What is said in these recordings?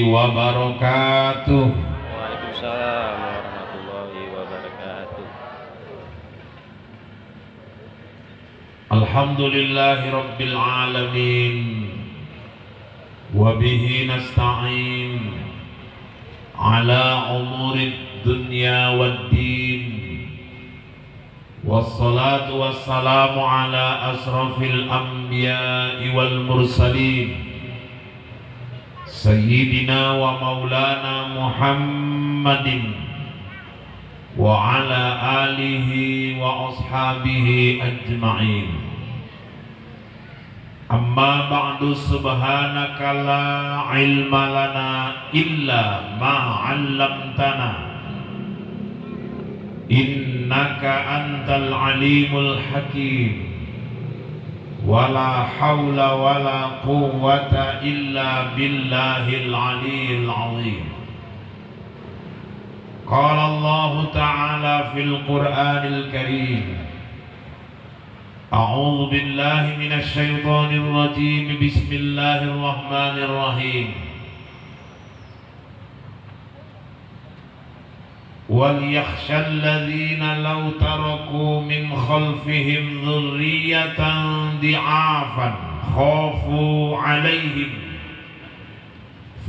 wabarakatuh. Waalaikumsalam warahmatullahi wabarakatuh. Alhamdulillahi rabbil alamin. Wabihi nasta'in ala umurid dunya waddin. Wassalatu wassalamu ala asrafil anbiya'i wal mursalin Sayyidina wa maulana Muhammadin wa ala alihi wa ashabihi ajma'in. Amma ba'du, subhanaka la ilma lana illa ma 'allamtana innaka antal alimul hakim. Wala hawla wala quwwata illa billahil aliyyil azim. Qala Allah ta'ala fil Qur'anil Karim, a'udzu billahi minasy syaithanir rajim. Bismillahirrahmanirrahim. وَلْيَخْشَى الَّذِينَ لَوْ تَرَكُوا مِنْ خَلْفِهِمْ ذُرِّيَّةً ضِعَافًا خَافُوا عَلَيْهِمْ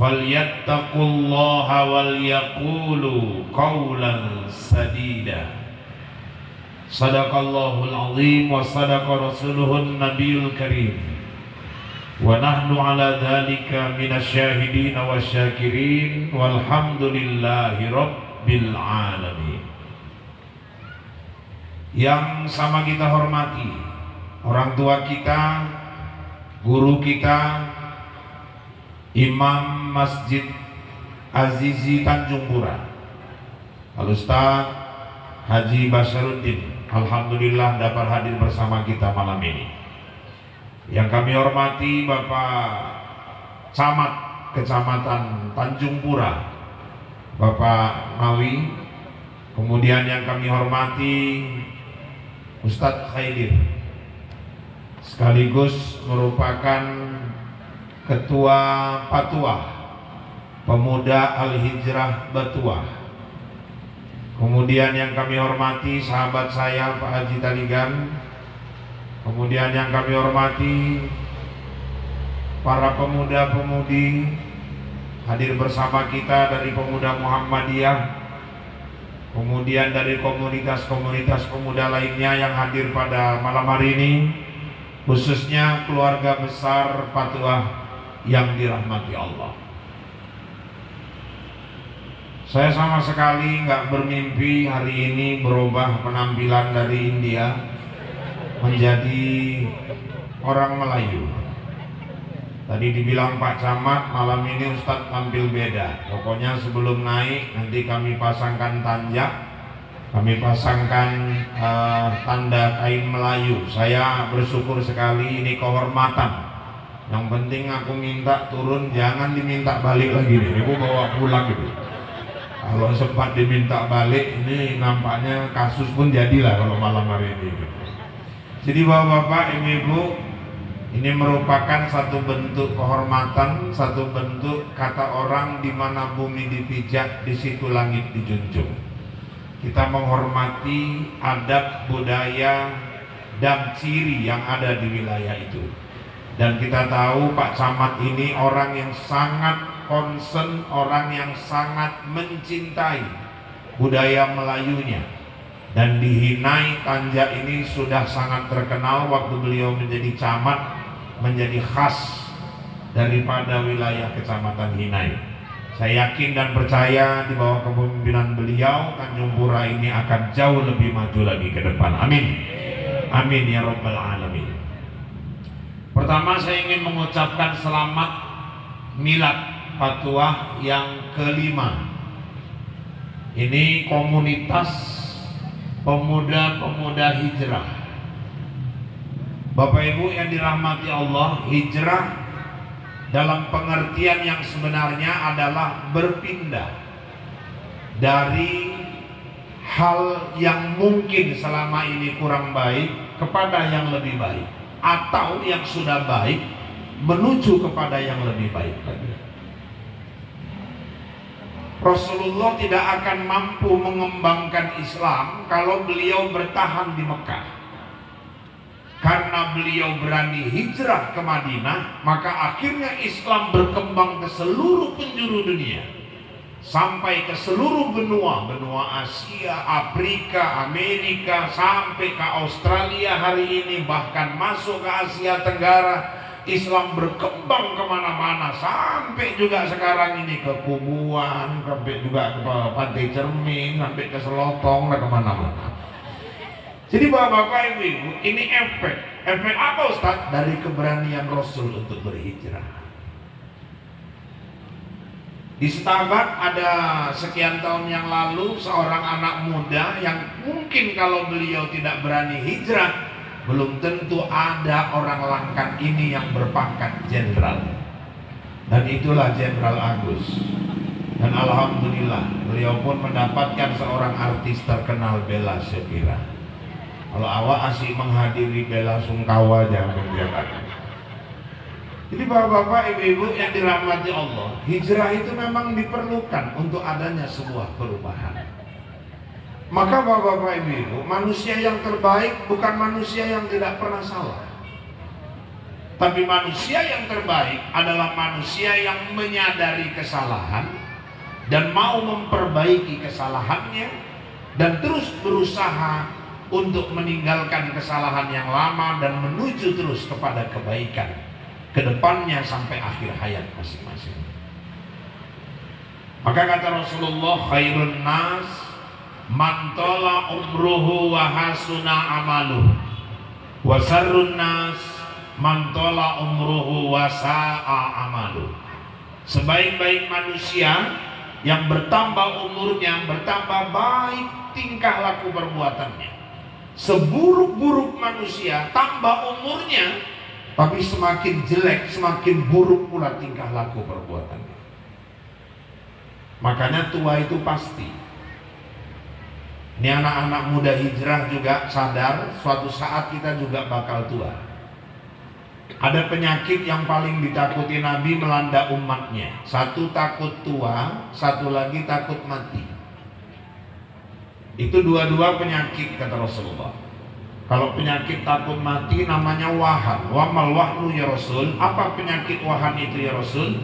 فَلْيَتَّقُوا اللَّهَ وَلْيَقُولُوا قَوْلًا سَدِيدًا. Sadaqallahul azim wa sadaqa rasuluhun nabiyul karim. Wa nahnu ala dhalika minasyahidin wa syakirin walhamdulillahi rabbil alamin. Yang sama kita hormati orang tua kita, guru kita, Imam Masjid Azizi Tanjung Pura, Al-Ustaz Haji Basharuddin, alhamdulillah dapat hadir bersama kita malam ini. Yang kami hormati Bapak Camat Kecamatan Tanjung Pura, Bapak Mawi. Kemudian yang kami hormati Ustadz Khaidir, sekaligus merupakan Ketua Patuah Pemuda Al-Hijrah Batuah. Kemudian yang kami hormati sahabat saya Pak Haji Taligan. Kemudian yang kami hormati para pemuda-pemudi hadir bersama kita dari Pemuda Muhammadiyah. Kemudian dari komunitas-komunitas pemuda lainnya yang hadir pada malam hari ini, khususnya keluarga besar Patuah yang dirahmati Allah. Saya sama sekali nggak bermimpi hari ini berubah penampilan dari India menjadi orang Melayu. Tadi dibilang Pak Camat, malam ini Ustadz tampil beda. Pokoknya sebelum naik nanti kami pasangkan tanjak, kami pasangkan tanda kain Melayu. Saya bersyukur sekali, ini kehormatan. Yang penting aku minta turun, jangan diminta balik lagi nih. Ibu bawa pulang gitu. Kalau sempat diminta balik, ini nampaknya kasus pun jadilah kalau malam hari ini. Jadi bapak-bapak, ibu-ibu, ini merupakan satu bentuk kehormatan, satu bentuk kata orang di mana bumi dipijak, di situ langit dijunjung. Kita menghormati adab, budaya, dan ciri yang ada di wilayah itu. Dan kita tahu Pak Camat ini orang yang sangat concern, orang yang sangat mencintai budaya Melayunya. Dan di Hinai, Tanjak ini sudah sangat terkenal waktu beliau menjadi camat, menjadi khas daripada wilayah Kecamatan Hinai. Saya yakin dan percaya di bawah kepemimpinan beliau, Tanjung Pura ini akan jauh lebih maju lagi ke depan. Amin. Amin ya rabbal alamin. Pertama saya ingin mengucapkan selamat milad Patuah yang kelima. Ini komunitas pemuda-pemuda hijrah. Bapak Ibu yang dirahmati Allah, hijrah dalam pengertian yang sebenarnya adalah berpindah dari hal yang mungkin selama ini kurang baik kepada yang lebih baik, atau yang sudah baik menuju kepada yang lebih baik lagi. Rasulullah tidak akan mampu mengembangkan Islam kalau beliau bertahan di Mekah. Karena beliau berani hijrah ke Madinah, maka akhirnya Islam berkembang ke seluruh penjuru dunia, sampai ke seluruh benua Asia, Afrika, Amerika, sampai ke Australia hari ini, bahkan masuk ke Asia Tenggara. Islam berkembang kemana-mana, sampai juga sekarang ini ke Kubuan, sampai juga ke Pantai Cermin, sampai ke Selotong, dan kemana-mana. Jadi bapak-bapak, ibu-ibu, ini efek apa Ustaz? Dari keberanian Rasul untuk berhijrah. Di Setabat ada sekian tahun yang lalu seorang anak muda yang mungkin kalau beliau tidak berani hijrah, belum tentu ada orang langkat ini yang berpangkat jenderal. Dan itulah Jenderal Agus. Dan alhamdulillah beliau pun mendapatkan seorang artis terkenal, Bella Shafira. Kalau awak asik menghadiri bela sungkawa jangan membiarkan. Jadi bapak-bapak, ibu-ibu yang dirahmati Allah, hijrah itu memang diperlukan untuk adanya sebuah perubahan. Maka bapak-bapak, ibu-ibu, manusia yang terbaik bukan manusia yang tidak pernah salah. Tapi manusia yang terbaik adalah manusia yang menyadari kesalahan dan mau memperbaiki kesalahannya dan terus berusaha untuk meninggalkan kesalahan yang lama dan menuju terus kepada kebaikan ke depannya sampai akhir hayat masing-masing. Maka kata Rasulullah, khairun nas man tala umruhu wa hasuna amaluhu wa sarrun nas man tala umruhu wa sa'a amaluhu. Sebaik-baik manusia yang bertambah umurnya, bertambah baik tingkah laku perbuatannya. Seburuk-buruk manusia, tambah umurnya, tapi semakin jelek, semakin buruk pula tingkah laku perbuatannya. Makanya tua itu pasti. Ini anak-anak muda hijrah juga sadar, suatu saat kita juga bakal tua. Ada penyakit yang paling ditakuti Nabi melanda umatnya. Satu takut tua, satu lagi takut mati. Itu dua-dua penyakit kata Rasulullah. Kalau penyakit takut mati namanya wahan. Wa mal wahnu ya Rasul. Apa penyakit wahan itu ya Rasul?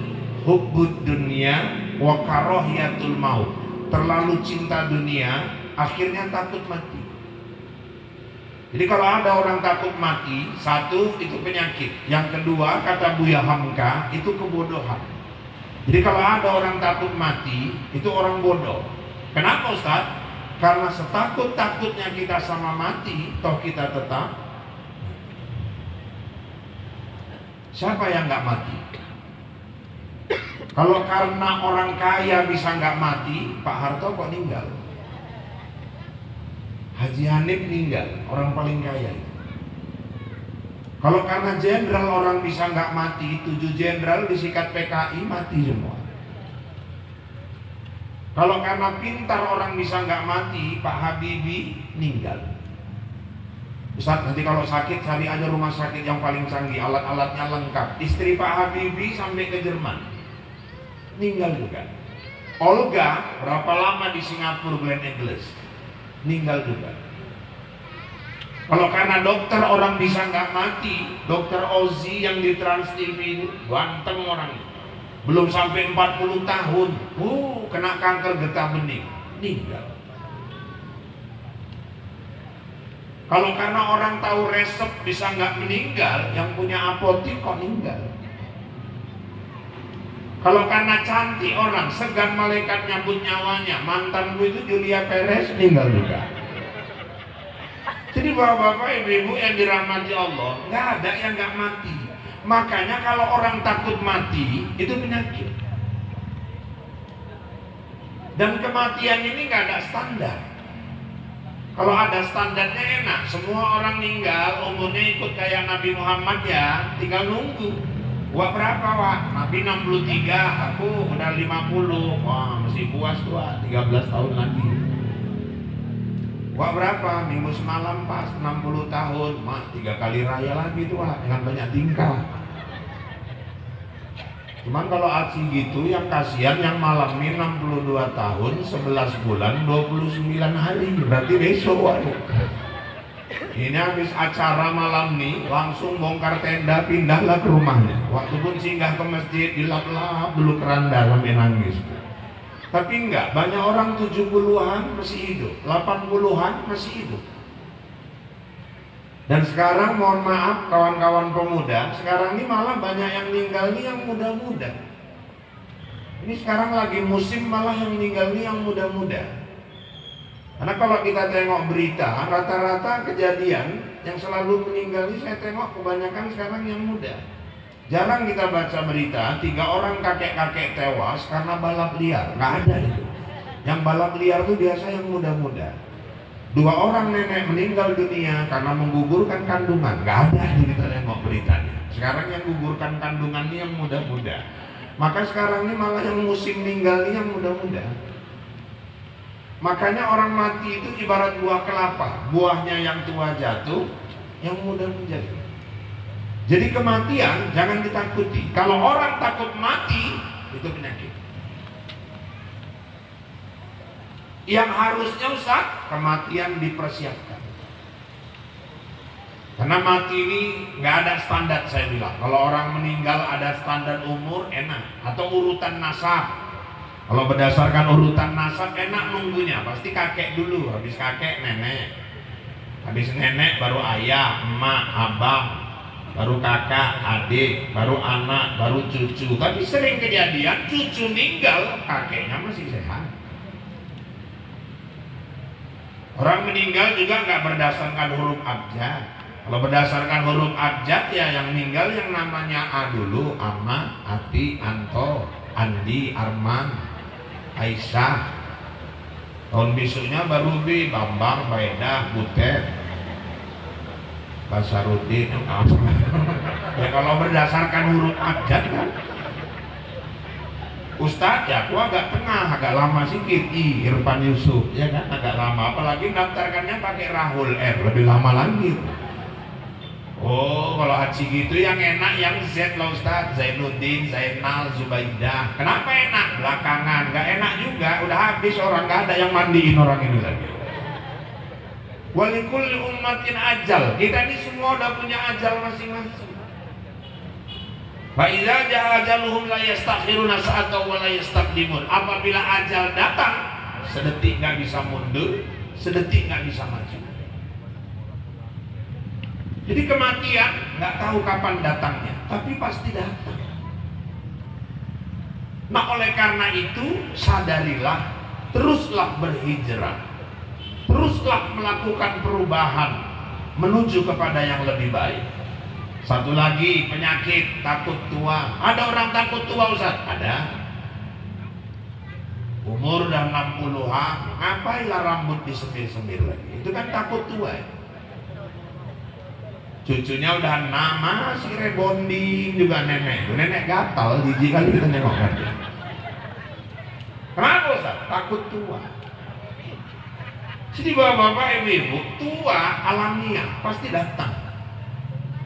Hubbud dunya wa karahiyatul maut. Terlalu cinta dunia, akhirnya takut mati. Jadi kalau ada orang takut mati, satu itu penyakit. Yang kedua kata Buya Hamka itu kebodohan. Jadi kalau ada orang takut mati, itu orang bodoh. Kenapa Ustaz? Karena setakut-takutnya kita sama mati, toh kita tetap. Siapa yang nggak mati? Kalau karena orang kaya bisa nggak mati, Pak Harto kok meninggal? Haji Hanif meninggal, orang paling kaya. Kalau karena jenderal orang bisa nggak mati, 7 jenderal disikat PKI mati semua. Kalau karena pintar orang bisa nggak mati, Pak Habibie meninggal. Ustaz, nanti kalau sakit cari aja rumah sakit yang paling canggih, alat-alatnya lengkap. Istri Pak Habibie sampai ke Jerman, meninggal juga. Olga berapa lama di Singapura, Glen Eagles, meninggal juga. Kalau karena dokter orang bisa nggak mati, dokter Ozi yang di Trans TV itu ganteng orang. Belum sampai 40 tahun, kena kanker getah bening, meninggal. Kalau karena orang tahu resep bisa nggak meninggal, yang punya apotik kok meninggal. Kalau karena cantik orang, segan malaikat nyabut nyawanya, mantanku itu Julia Perez meninggal juga. Jadi bapak-bapak, ibu-ibu yang dirahmati Allah, nggak ada yang nggak mati. Makanya kalau orang takut mati, itu penyakit. Dan kematian ini nggak ada standar. Kalau ada standarnya enak, semua orang meninggal umurnya ikut kayak Nabi Muhammad ya, tinggal nunggu. Wah berapa Wak? Nabi 63, aku udah 50. Wah masih puas tua, 13 tahun lagi. Wah berapa? Minggu semalam pas 60 tahun. Mak 3 kali raya lagi tuh Wak, dengan banyak tingkah. Cuman kalau aci gitu yang kasihan yang malam ini 62 tahun 11 bulan 29 hari, berarti besok waduh. Ini habis acara malam nih langsung bongkar tenda pindahlah ke rumahnya. Waktu pun singgah ke masjid dilap-lap dulu keranda sampai nangis. Tapi enggak, banyak orang 70-an masih hidup, 80-an masih hidup. Dan sekarang mohon maaf kawan-kawan pemuda, sekarang ini malah banyak yang meninggal nih yang muda-muda. Ini sekarang lagi musim malah yang meninggal nih yang muda-muda. Karena kalau kita tengok berita, rata-rata kejadian yang selalu meninggal ini saya tengok kebanyakan sekarang yang muda. Jarang kita baca berita 3 orang kakek-kakek tewas karena balap liar, nggak ada itu. Yang balap liar itu biasa yang muda-muda. 2 orang nenek meninggal dunia karena menggugurkan kandungan, nggak ada itu kita tengok beritanya. Sekarang yang gugurkan kandungan ini yang muda-muda. Maka sekarang ini malah yang musim meninggal ini yang muda-muda. Makanya orang mati itu ibarat buah kelapa, buahnya yang tua jatuh, yang muda menjadi. Jadi kematian jangan ditakuti. Kalau orang takut mati, itu penyakit. Yang harusnya Ustaz, kematian dipersiapkan. Karena mati ini nggak ada standar saya bilang. Kalau orang meninggal ada standar umur enak, atau urutan nasab. Kalau berdasarkan urutan nasab enak nunggunya, pasti kakek dulu, habis kakek nenek, habis nenek baru ayah, emak, abang, baru kakak, adik, baru anak, baru cucu. Tapi sering kejadian cucu meninggal, kakeknya masih sehat. Orang meninggal juga nggak berdasarkan huruf abjad. Kalau berdasarkan huruf abjad ya yang meninggal yang namanya A dulu, Ama, Ati, Anto, Andi, Arman, Aisyah. Tahun besoknya baru B, Bambang, Baedah, Butet, Basarudin. Ya kalau berdasarkan huruf abjad kan. Ustadz ya aku agak tengah, agak lama sedikit. Irfan Yusuf ya kan agak lama, apalagi daftarkannya pakai Rahul R, lebih lama lagi. Oh kalau haji gitu yang enak yang Z lah Ustadz, Zainuddin, Zainal, Zubaidah. Kenapa enak? Belakangan nggak enak juga, udah habis orang, nggak ada yang mandiin orang ini lagi. Walikulli ummatin ajal, kita ini semua udah punya ajal masing-masing. Wa idza jaa ajaluhum la yastakhiruna sa'atan wa la yastaqdimun. Apabila ajal datang, sedetik nggak bisa mundur, sedetik nggak bisa maju. Jadi kematian nggak tahu kapan datangnya, tapi pasti datang. Nah oleh karena itu sadarilah, teruslah berhijrah, teruslah melakukan perubahan menuju kepada yang lebih baik. Satu lagi penyakit takut tua. Ada orang takut tua Ustaz? Ada. Umur udah 60-an, ngapailah rambut disemir-semir lagi? Itu kan takut tua ya. Cucunya udah 6, masih rebonding juga nenek. Nenek gatal, jijik kali kita nengok kan. Kenapa Ustaz? Takut tua. Jadi bapak-bapak ibu-ibu, tua alamiah pasti datang.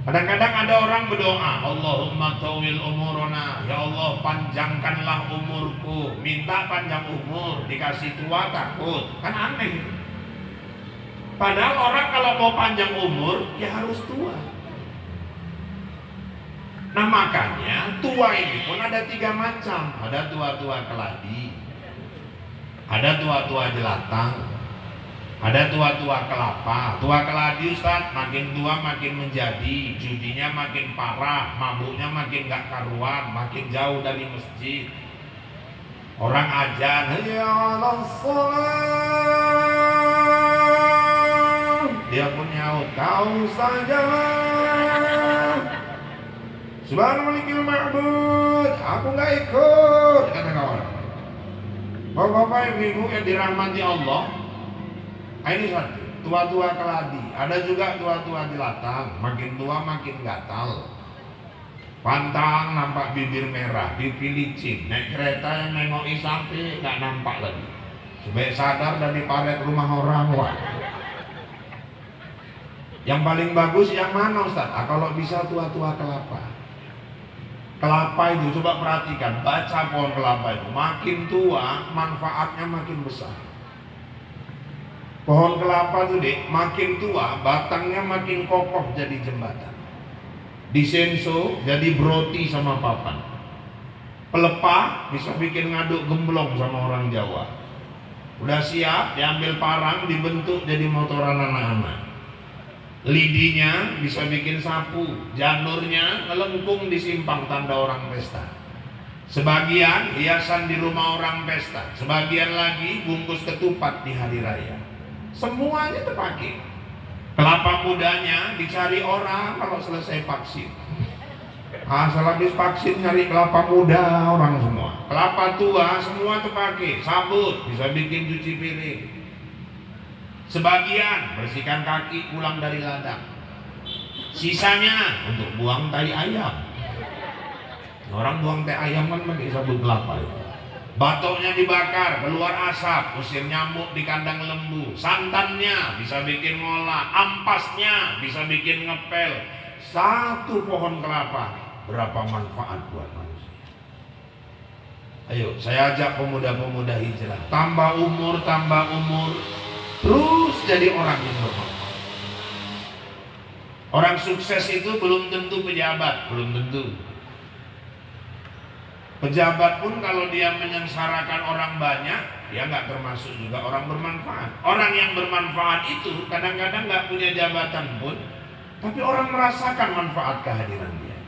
Kadang-kadang ada orang berdoa, Allahumma tawil umurona, ya Allah panjangkanlah umurku. Minta panjang umur, dikasih tua takut, kan aneh. Padahal orang kalau mau panjang umur ya harus tua. Nah makanya tua ini pun ada 3 macam. Ada tua-tua keladi, ada tua-tua jelatang, ada tua-tua kelapa. Tua keladi Ustaz, makin tua makin menjadi, judinya makin parah, mabuknya makin gak karuan, makin jauh dari masjid. Orang ajan, ya Allah salam, dia pun nyaut, kau saja Subhanallah ma'bud, aku gak ikut, kata kawan. Bapak-bapak ibu-ibu yang dirahmati Allah, ini satu, tua-tua keladi. Ada juga tua-tua jelatang, makin tua makin gatal, pantang, nampak bibir merah, pipi licin, naik kereta yang nengoki sampai nggak nampak lagi, sebaik sadar dari paret rumah orang. Wah. Yang paling bagus yang mana Ustaz? Kalau bisa tua-tua kelapa. Kelapa itu coba perhatikan, baca pohon kelapa itu, makin tua manfaatnya makin besar. Pohon kelapa tuh dek, makin tua batangnya makin kokoh jadi jembatan. Disenso jadi broti sama papan. Pelepah bisa bikin ngaduk gemblong sama orang Jawa. Udah siap diambil parang dibentuk jadi motoran anak-anak. Lidinya bisa bikin sapu, janurnya ngelengkung di simpang tanda orang pesta. Sebagian hiasan di rumah orang pesta, sebagian lagi bungkus ketupat di hari raya. Semuanya terpakai. Kelapa mudanya dicari orang kalau selesai vaksin. Asal habis vaksin nyari kelapa muda orang semua. Kelapa tua semua terpakai, sabut bisa bikin cuci piring. Sebagian bersihkan kaki pulang dari ladang. Sisanya untuk buang tai ayam. Orang buang tai ayam kan pakai sabut kelapa ya. Batoknya dibakar, keluar asap, usir nyamuk di kandang lembu. Santannya bisa bikin ngolah, ampasnya bisa bikin ngepel. Satu pohon kelapa berapa manfaat buat manusia. Ayo saya ajak pemuda-pemuda hijrah, tambah umur terus jadi orang yang bermanfaat. Orang sukses itu belum tentu pejabat, belum tentu. Pejabat pun kalau dia menyengsarakan orang banyak, dia nggak termasuk juga orang bermanfaat. Orang yang bermanfaat itu kadang-kadang nggak punya jabatan pun, tapi orang merasakan manfaat kehadiran dia.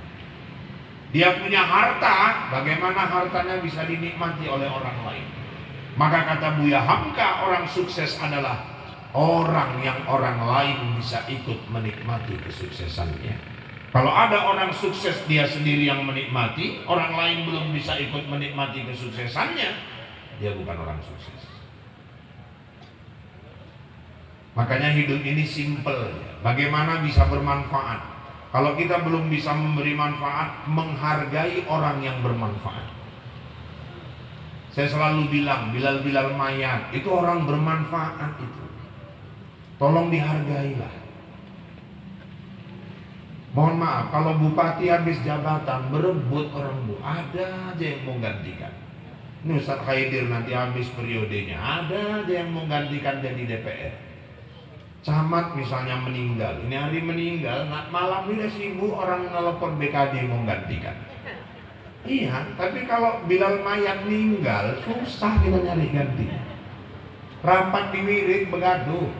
Dia punya harta, bagaimana hartanya bisa dinikmati oleh orang lain. Maka kata Buya Hamka, orang sukses adalah orang yang orang lain bisa ikut menikmati kesuksesannya. Kalau ada orang sukses dia sendiri yang menikmati, orang lain belum bisa ikut menikmati kesuksesannya, dia bukan orang sukses. Makanya hidup ini simple. Bagaimana bisa bermanfaat? Kalau kita belum bisa memberi manfaat, menghargai orang yang bermanfaat. Saya selalu bilang, Bilal mayat itu orang bermanfaat itu. Tolong dihargailah. Mohon maaf, kalau bupati habis jabatan berebut orang bu, ada aja yang mau gantikan. Ini Ustaz Khaidir nanti habis periodenya, ada aja yang mau gantikan jadi DPR. Camat misalnya meninggal, ini hari meninggal, malam ini sibuk orang nelpon BKD mau gantikan. Iya, tapi kalau Bilal mayat meninggal, susah kita nyari gantinya. Rapat di wirid begaduh.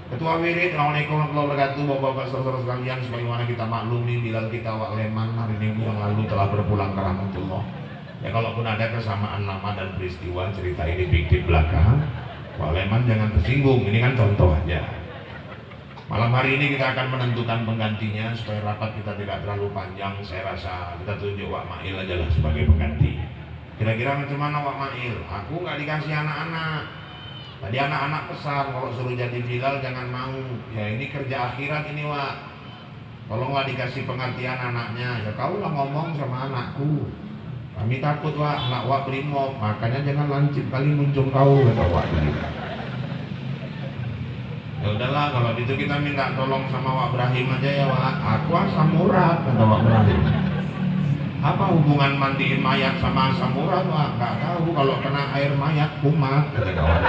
Ketua wirid, Assalamualaikum warahmatullahi wabarakatuh, bapak-bapak saudara sekalian, sebagaimana kita maklumi Bilal kita Wak Leman hari minggu yang lalu telah berpulang ke rahmatullah. Ya kalaupun ada kesamaan nama dan peristiwa, cerita ini di belakang, Wak Leman jangan tersinggung, ini kan contoh aja. Malam hari ini kita akan menentukan penggantinya supaya rapat kita tidak terlalu panjang. Saya rasa kita tunjuk Wak Mail aja lah sebagai pengganti. Kira-kira macam mana Wak Mail? Aku nggak dikasih anak-anak. Tadi anak-anak pesan kalau suruh jadi Bilal jangan mau. Ya ini kerja akhirat ini Wak. Tolonglah dikasih pengertian anaknya. Ya kau lah ngomong sama anakku. Kami takut Wak, anak Wak brimob. Makanya jangan lancip kali muncul kau kata Wak. Ya udahlah kalau gitu kita minta tolong sama Wak Ibrahim aja ya Wak. Aku asam urat kata Wak Ibrahim. Apa hubungan mandiin mayat sama asam urat Wak? Gak tahu, kalau kena air mayat kumat kata kawan.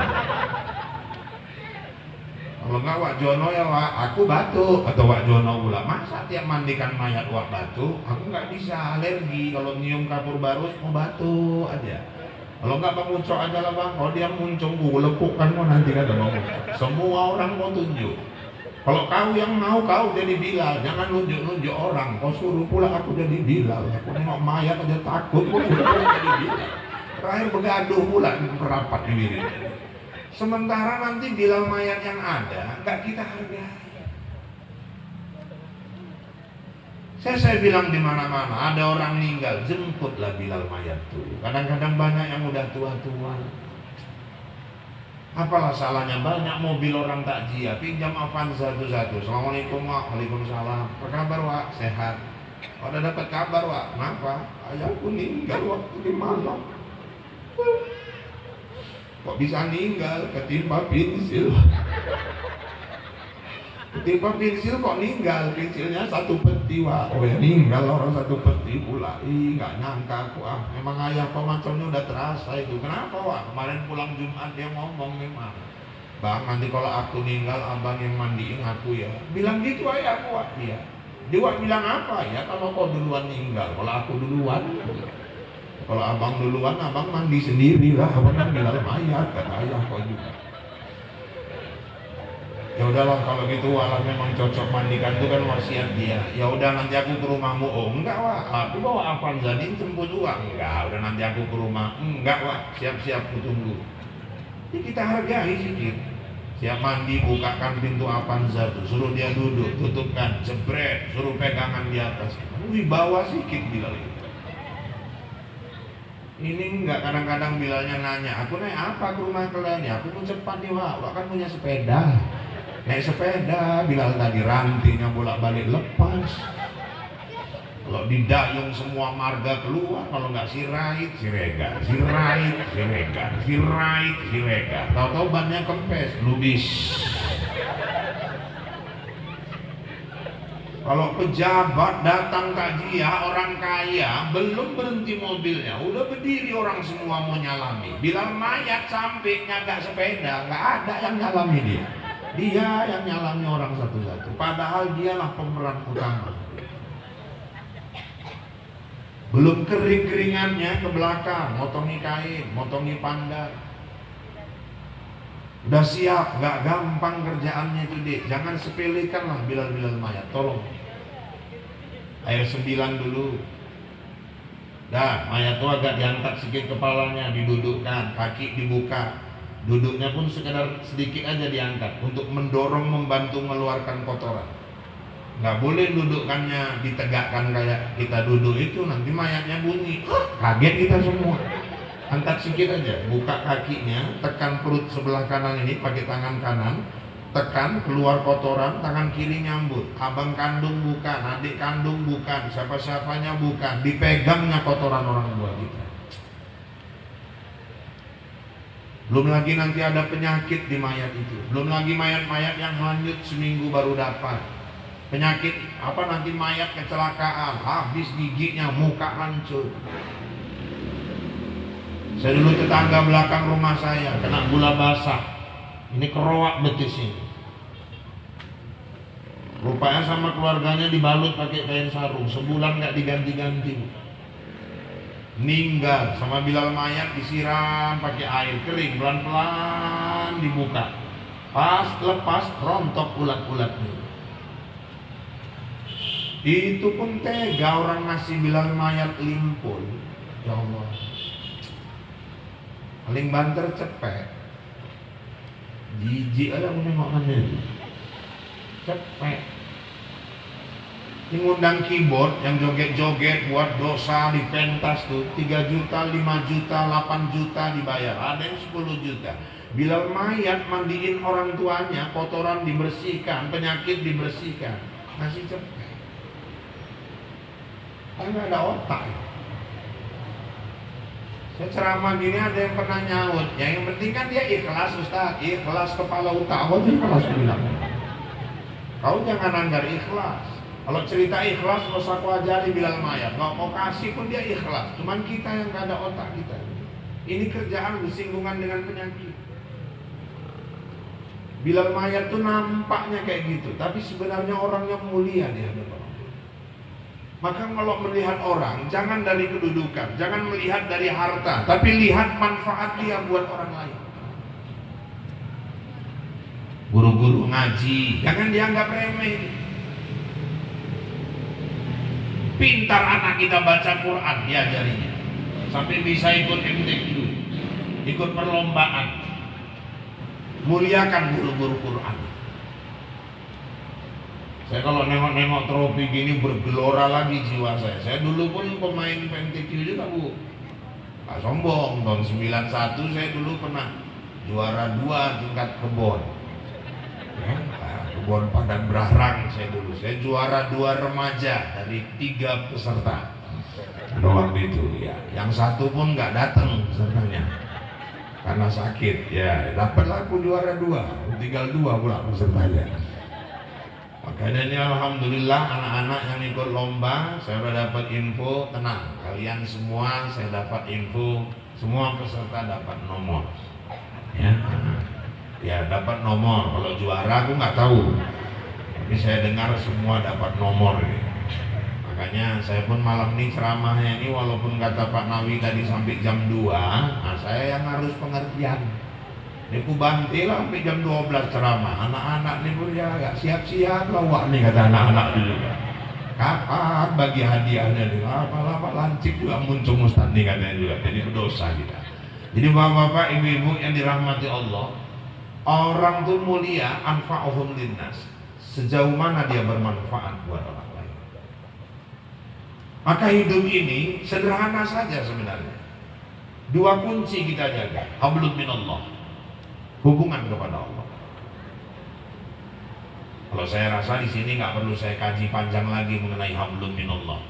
Kalau enggak Wak Jono ya Wak, aku batuk kata Wak Jono pula. Masa tiap mandikan mayat Wak batuk? Aku nggak bisa, alergi. Kalau nyium kapur barus mau batuk aja. Kalau enggak Bang Ucok aja lah Bang. Kalau dia muncung gue lepukkan kok nanti kata Bang Ucok. Semua orang mau tunjuk. Kalau kau yang mau kau jadi Bilal, jangan nunjuk-nunjuk orang. Kau suruh pula aku jadi Bilal. Aku nengok mayat aja takut, kau suruh jadi Bilal. Terakhir begaduh pula di rapat di wirid. Sementara nanti Bilal mayat yang ada nggak kita hargai. Saya bilang di mana-mana ada orang meninggal, jemputlah Bilal mayat tuh. Kadang-kadang banyak yang udah tua-tua. Apalah salahnya, banyak mobil orang takziah, pinjam Avanza satu-satu. Assalamualaikum Wak, waalaikumsalam. Apa kabar Wak? Sehat. Udah dapat kabar Wak? Kenapa? Ayahku meninggal waktu di malam. Kok bisa meninggal? Ketimpa pensil. Tiba pensil kok ninggal, pensilnya satu peti. Wah, oh ya ninggal orang satu peti pula. Ih, nggak nyangka aku. Memang ayah pemacamnya udah terasa itu. Kenapa wah? Kemarin pulang Jumat dia ngomong memang, Bang, nanti kalau aku ninggal abang yang mandiin aku ya. Bilang gitu ayahku, wah. Iya. Dia wah bilang apa ya? Kalau kau duluan ninggal, kalau aku duluan. Kalau abang duluan, abang mandi sendiri lah. Abang kan bilang mayat, kata ayah kau juga. Ya udahlah kalau gitu, walau memang cocok mandikan itu kan wasiat dia. Ya udah nanti aku ke rumahmu. Oh enggak wah, aku bawa Avanza ini jemput uang. Enggak, udah nanti aku ke rumah. Enggak wah, siap-siap ku tunggu. Jadi kita hargai sedikit. Siap mandi, bukakan pintu Avanza tuh, suruh dia duduk, tutupkan, jebret, suruh pegangan di atas. Wibawa sedikit Bilal itu. Ini enggak, kadang-kadang Bilalnya nanya, aku naik apa ke rumah kalian ya? Aku pun cepat nih wak kan punya sepeda. Naik sepeda, Bilal tadi rantingnya bolak-balik lepas. Kalau didayung semua marga keluar, kalau nggak sirait, siregar, sirait, siregar, sirait, siregar. Tahu-tahu bannya kempes, lubis. Kalau pejabat datang takziah orang kaya, belum berhenti mobilnya, udah berdiri orang semua mau nyalami. Bilal mayat sampai nyaga sepeda, nggak ada yang nyalami dia. Dia yang nyalami orang satu-satu. Padahal dialah pemeran utama. Belum kering-keringannya ke belakang, motongi kain, motongi pandang. Udah siap, nggak gampang kerjaannya itu deh. Jangan sepelekan lah Bilal-Bilal mayat, tolong. Air 9 dulu. Dah, mayat itu agak diangkat sedikit kepalanya, didudukkan, kaki dibuka. Duduknya pun sekedar sedikit aja diangkat untuk mendorong, membantu mengeluarkan kotoran. Nggak boleh dudukkannya ditegakkan kayak kita duduk itu, nanti mayatnya bunyi. Kaget kita semua. Angkat sedikit aja, buka kakinya, tekan perut sebelah kanan ini pakai tangan kanan, tekan keluar kotoran, tangan kiri nyambut. Abang kandung bukan, adik kandung bukan, siapa-siapanya bukan, dipegangnya kotoran orang tua kita. Belum lagi nanti ada penyakit di mayat itu. Belum lagi mayat-mayat yang hanyut seminggu baru dapat. Penyakit apa nanti mayat kecelakaan, habis giginya, muka hancur. Saya dulu tetangga belakang rumah saya kena gula basah. Ini keroak betis ini. Rupanya sama keluarganya dibalut pakai kain sarung, sebulan nggak diganti-ganti. Ninggal sama Bilal mayat disiram pakai air kering, pelan-pelan dibuka. Pas lepas rontok ulat-ulatnya. Itu pun tega orang ngasih Bilal mayat limpul. Ya Allah. Paling banter cepet. Jijik aja aku nengoknya. Cepet. Ini ngundang keyboard yang joget-joget buat dosa di pentas tuh 3 juta, 5 juta, 8 juta dibayar. Ada yang 10 juta. Bilal mayat mandiin orang tuanya, kotoran dibersihkan, penyakit dibersihkan. Masih cepet. Karena ada otak. Saya ceramah gini ada yang pernah nyaut. Yang penting kan dia ikhlas Ustaz. Ikhlas kepala utama itu ikhlas bilang. Kau jangan anggar ikhlas. Kalau cerita ikhlas nggak usah aku ajari Bilal mayat. Nggak mau kasih pun dia ikhlas. Cuman kita yang nggak ada otak kita. Ini kerjaan bersinggungan dengan penyakit. Bilal mayat tuh nampaknya kayak gitu, tapi sebenarnya orangnya mulia dia. Maka kalau melihat orang, jangan dari kedudukan, jangan melihat dari harta, tapi lihat manfaat dia buat orang lain. Guru-guru ngaji, jangan dianggap remeh. Pintar anak kita baca Quran, diajarinya. Sampai bisa ikut MTQ, ikut perlombaan. Muliakan guru-guru Quran. Saya kalau nengok-nengok trofi gini bergelora lagi jiwa saya. Saya dulu pun pemain PMTQ juga Bu. Gak sombong, tahun 91 saya dulu pernah juara 2 tingkat kebon. Ya, kebon Padang Brarang saya dulu. Saya juara 2 remaja dari 3 peserta. Pada waktu itu ya, yang satu pun nggak datang pesertanya karena sakit. Ya, dapatlah aku juara 2, tinggal 2 pula pesertanya. Makanya ini alhamdulillah anak-anak yang ikut lomba, saya sudah dapat info, tenang. Kalian semua saya dapat info, semua peserta dapat nomor. Ya dapat nomor. Kalau juara aku nggak tahu, tapi saya dengar semua dapat nomor. Makanya saya pun malam ini ceramahnya ini walaupun kata Pak Nawi tadi sampai jam 2, nah saya yang harus pengertian. Ini ku bantai lah sampai jam 12 ceramah. Anak-anak ini pun ya agak siap-siap lah wak nih kata anak-anak dulu. Kapan bagi hadiahnya nih? Lama-lama lancip juga muncul Ustaz nih katanya juga. Jadi berdosa kita. Jadi bapak-bapak, ibu-ibu yang dirahmati Allah, orang tuh mulia anfa'uhum linnas. Sejauh mana dia bermanfaat buat orang lain. Maka hidup ini sederhana saja sebenarnya. Dua kunci kita jaga. Hablum minallah. Hubungan kepada Allah. Kalau saya rasa di sini nggak perlu saya kaji panjang lagi mengenai hablum minallah,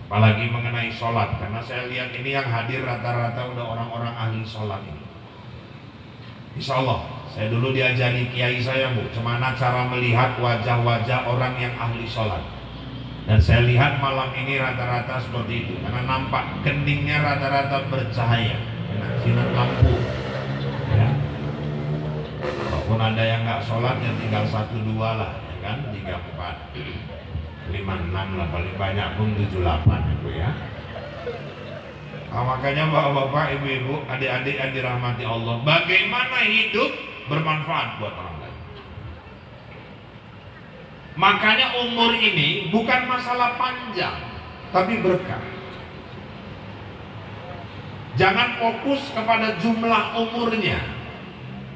apalagi mengenai sholat, karena saya lihat ini yang hadir rata-rata udah orang-orang ahli sholat ini. Insya Allah, saya dulu diajari kiai saya bu, gimana cara melihat wajah-wajah orang yang ahli sholat, dan saya lihat malam ini rata-rata seperti itu, karena nampak keningnya rata-rata bercahaya, sinar lampu. Ya. Walaupun ada yang nggak sholat yang tinggal 1-2 lah, ya kan, 3-4, 5-6 lah, paling banyak pun 7-8 itu ya. Nah, makanya bapak-bapak, ibu-ibu, adik-adik yang dirahmati Allah, bagaimana hidup bermanfaat buat orang lain. Makanya umur ini bukan masalah panjang, tapi berkah. Jangan fokus kepada jumlah umurnya,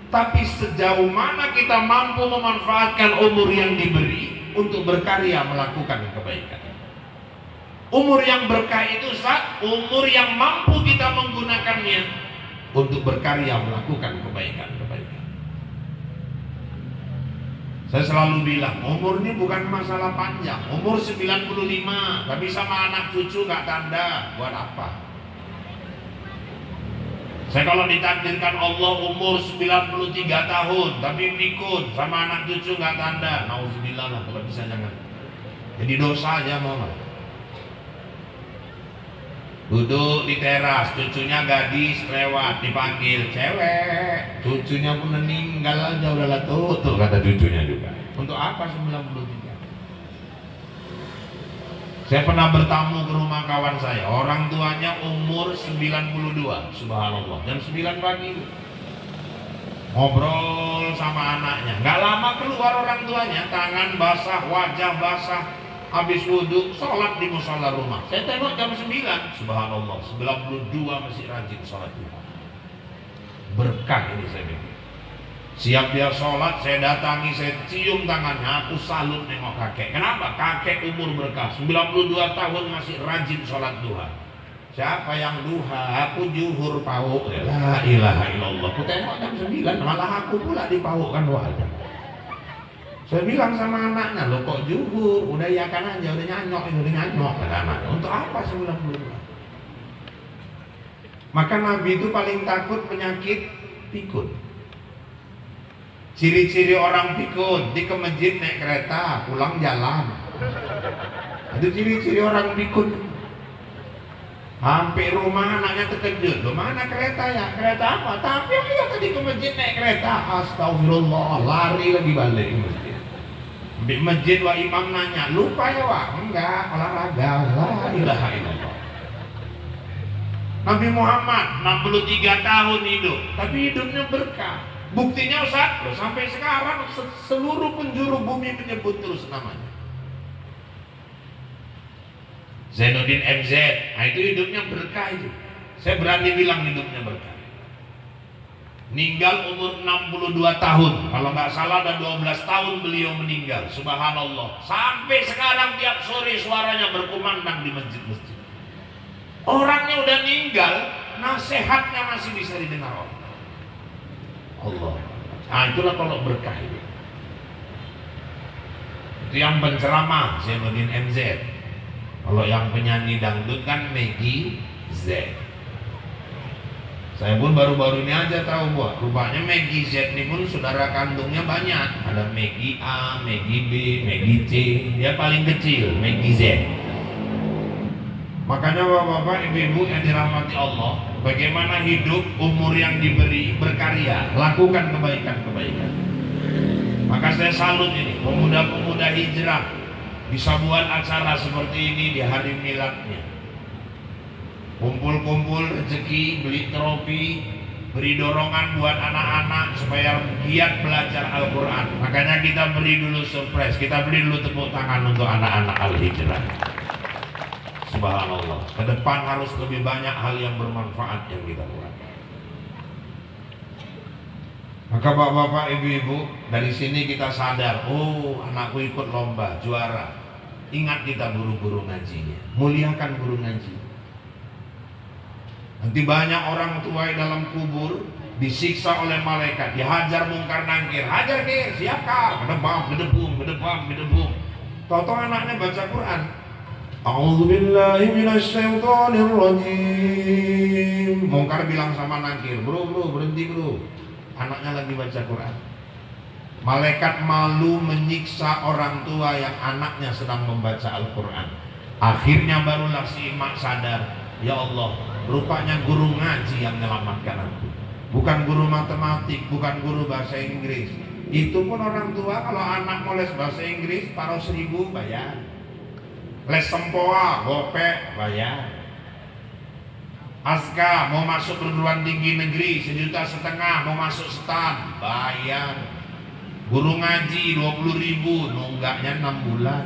tapi sejauh mana kita mampu memanfaatkan umur yang diberi untuk berkarya melakukan kebaikan. Umur yang berkah itu saat umur yang mampu kita menggunakannya untuk berkarya melakukan kebaikan-kebaikan. Saya selalu bilang umur ini bukan masalah panjang. Umur 95 tapi sama anak cucu gak tanda, buat apa? Saya kalau ditakdirkan Allah umur 93 tahun tapi pikun sama anak cucu nggak tanda, nauzubillah lah, kalau bisa jangan. Jadi dosa aja mama. Duduk di teras, cucunya gadis lewat dipanggil cewek, cucunya pun meninggal aja udahlah tuh kata cucunya juga. Untuk apa 93? Saya pernah bertamu ke rumah kawan saya, orang tuanya umur 92, subhanallah, jam 9 pagi ngobrol sama anaknya, nggak lama keluar orang tuanya, tangan basah, wajah basah, habis wudhu, sholat di musola rumah. Saya tengok jam 9, subhanallah, 92 masih rajin sholat Jumat. Berkah ini saya bilang. Siap dia sholat, saya datangi, saya cium tangannya, aku salut nengok kakek. Kenapa? Kakek umur berkah, 92 tahun masih rajin sholat duha. Siapa yang duha? Aku juhur pauk. La ilaha illallah. Aku tengok jam 9, malah aku pula dipaukkan wajah. Saya bilang sama anaknya, lo kok juhur? Udah iyakan aja, udah nyanyok, kata anaknya. Untuk apa 92? Maka Nabi itu paling takut penyakit pikun. Ciri-ciri orang pikun, di ke masjid naik kereta, pulang jalan. Itu ciri-ciri orang pikun. Sampai rumah anaknya terkejut, lo mana kereta ya? Kereta apa? Tapi ya tadi ke masjid naik kereta. Astagfirullah, lari lagi balik ke masjid. Di masjid wa imam nanya, lupa ya wak? Enggak, olahraga. La ilaha illallah. Nabi Muhammad 63 tahun hidup, tapi hidupnya berkah. Buktinya Ustaz, sampai sekarang seluruh penjuru bumi menyebut terus namanya. Zainuddin MZ, nah itu hidupnya berkah itu. Saya berani bilang hidupnya berkah. Meninggal umur 62 tahun, kalau nggak salah ada 12 tahun beliau meninggal. Subhanallah. Sampai sekarang tiap sore suaranya berkumandang di masjid-masjid. Orangnya udah meninggal, nasihatnya masih bisa didengar orang. Allah. Nah itulah kalau berkah itu. Itu yang penceramah Zainuddin MZ. Kalau yang penyanyi dangdut kan Maggie Z. Saya pun baru-baru ini aja tahu buat rupanya Maggie Z ini pun saudara kandungnya banyak. Ada Maggie A, Maggie B, Maggie C. Dia paling kecil, Maggie Z. Makanya bapak-bapak, ibu-ibu yang dirahmati Allah, bagaimana hidup umur yang diberi berkarya, lakukan kebaikan-kebaikan. Maka saya salut ini, pemuda-pemuda hijrah bisa buat acara seperti ini di hari miladnya. Kumpul-kumpul rezeki, beli trofi, beri dorongan buat anak-anak supaya giat belajar Al-Quran. Makanya kita beri dulu surprise, kita beri dulu tepuk tangan untuk anak-anak Al-Hijrah. Subhanallah, ke depan harus lebih banyak hal yang bermanfaat yang kita buat. Maka bapak-bapak, ibu-ibu, dari sini kita sadar, oh anakku ikut lomba, juara. Ingat kita guru-guru ngajinya, muliakan guru ngaji. Nanti banyak orang tua dalam kubur disiksa oleh malaikat, dihajar mungkar nangkir, hajar kir, siapkah, bedebam, bedebung, bedebam, bedebung. Tahu-tahu anaknya baca Quran. A'udzubillahi minasyaitonirrajim. Mungkar bilang sama nangkir, bro berhenti bro. Anaknya lagi baca Quran. Malaikat malu menyiksa orang tua yang anaknya sedang membaca Al-Quran. Akhirnya barulah si emak sadar, ya Allah, rupanya guru ngaji yang menyelamatkan aku, bukan guru matematik, bukan guru bahasa Inggris. Itu pun orang tua kalau anak mau les bahasa Inggris taruh 1.000 bayar. Les sempoa, gopek, bayar. Aska mau masuk perguruan tinggi negeri 1,5 juta, mau masuk STAN, bayar. Guru ngaji 20.000, nunggaknya 6 bulan.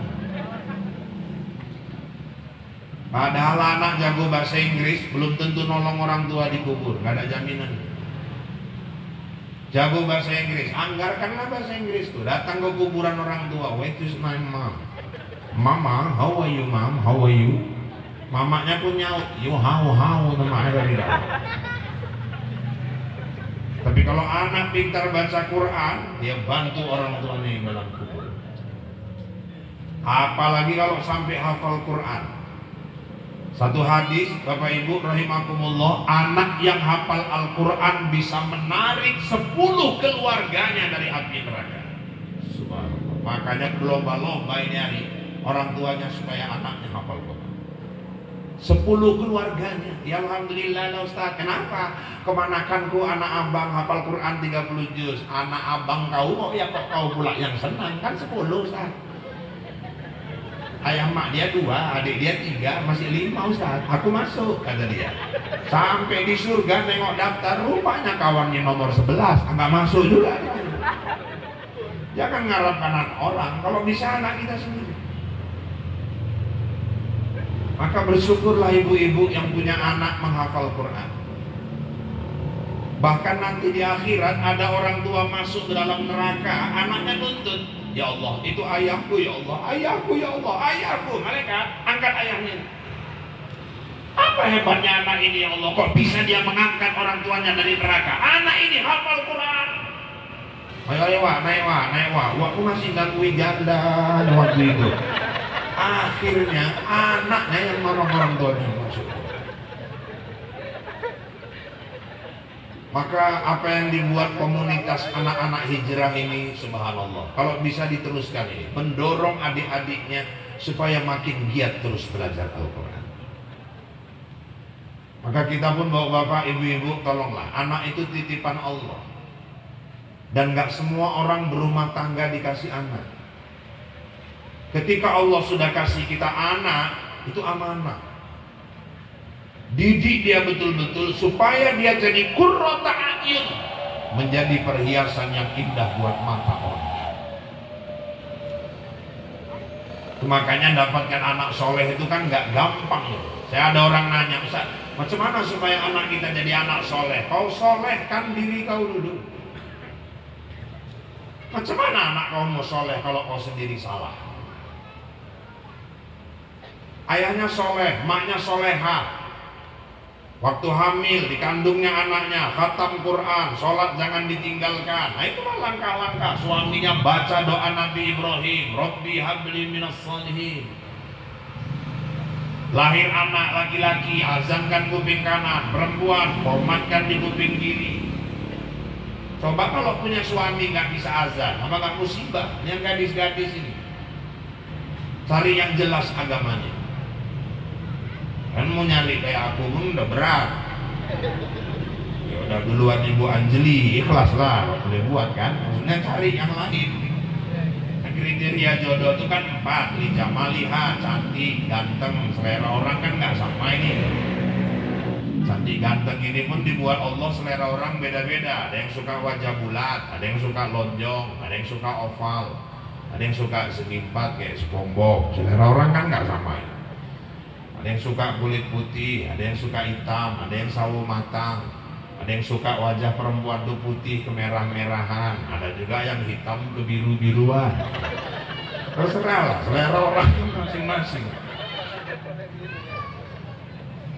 Padahal anak jago bahasa Inggris belum tentu nolong orang tua di kubur, nggak ada jaminan. Jago bahasa Inggris, anggarkanlah bahasa Inggris tuh, datang ke kuburan orang tua. Where is my mom? Mama, how are you mom? How are you? Mamanya pun nyaut, you how nama dari dalam. Tapi kalau anak pintar baca Quran, dia bantu orang tuanya yang dalam kubur. Apalagi kalau sampai hafal Quran. Satu hadis, Bapak Ibu rahimakumullah, anak yang hafal Al-Quran bisa menarik 10 keluarganya dari api neraka. Subhanallah. Makanya lomba-lomba ini hari orang tuanya supaya anaknya hafal Quran. 10 keluarganya. Ya alhamdulillah lah Ustaz. Kenapa? Kemanakanku anak abang hafal Quran 30 juz. Anak abang kau kok ya kok kau pula yang senang, kan 10 Ustaz. Ayah mak dia 2, adik dia 3, masih 5 Ustaz. Aku masuk, kata dia. Sampai di surga nengok daftar, rupanya kawannya nomor 11, enggak masuk juga. Jangan ngarapkan orang, kalau bisa anak kita sendiri. Maka bersyukurlah ibu-ibu yang punya anak menghafal Quran. Bahkan nanti di akhirat ada orang tua masuk ke dalam neraka, anaknya nuntut, ya Allah, itu ayahku ya Allah, ayahku ya Allah, ayahku. Malaikat, angkat ayahnya. Apa hebatnya anak ini ya Allah, kok bisa dia mengangkat orang tuanya dari neraka? Anak ini hafal Quran. Ayo wak, naik wak, waktu masih gangguin janda waktu itu. Akhirnya anaknya yang orang tuanya masuk. Maka apa yang dibuat komunitas anak-anak hijrah ini, subhanallah, kalau bisa diteruskan ini, mendorong adik-adiknya supaya makin giat terus belajar Al-Quran. Maka kita pun bapak, ibu-ibu, tolonglah, anak itu titipan Allah. Dan gak semua orang berumah tangga dikasih anak. Ketika Allah sudah kasih kita anak, itu amanah. Didik dia betul-betul supaya dia jadi qurrata a'yun, menjadi perhiasan yang indah buat mata orang. Makanya dapatkan anak soleh itu kan gak gampang loh. Saya ada orang nanya, Ustaz, macam mana supaya anak kita jadi anak soleh? Kau solehkan diri kau dulu. Macam mana anak kau mau soleh kalau kau sendiri salah? Ayahnya soleh, maknya solehah. Waktu hamil, dikandungnya anaknya, khatam Quran, sholat jangan ditinggalkan. Nah itulah langkah-langkah. Suaminya baca doa Nabi Ibrahim, Rabbi habli minas shalihin. Lahir anak laki-laki, azankan kuping kanan. Perempuan, hormatkan di kuping kiri. Coba kalau punya suami nggak bisa azan, apa nggak musibah? Yang gadis-gadis ini cari yang jelas agamanya. Kan mau nyari kayak aku pun udah berat. Ya udah duluan Ibu Anjeli, ikhlas lah, boleh buat kan. Maksudnya cari yang lain. Kriteria jodoh itu kan 4, lijamaliha, cantik, ganteng, selera orang kan nggak sama ini. Cantik ganteng ini pun dibuat Allah, selera orang beda-beda. Ada yang suka wajah bulat, ada yang suka lonjong, ada yang suka oval, ada yang suka segi 4 kayak SpongeBob. Selera orang kan nggak sama. Ada yang suka kulit putih, ada yang suka hitam, ada yang sawo matang, ada yang suka wajah perempuan tuh putih kemerah-merahan, ada juga yang hitam kebiru-biruan. Terserah lah, selera orang masing-masing.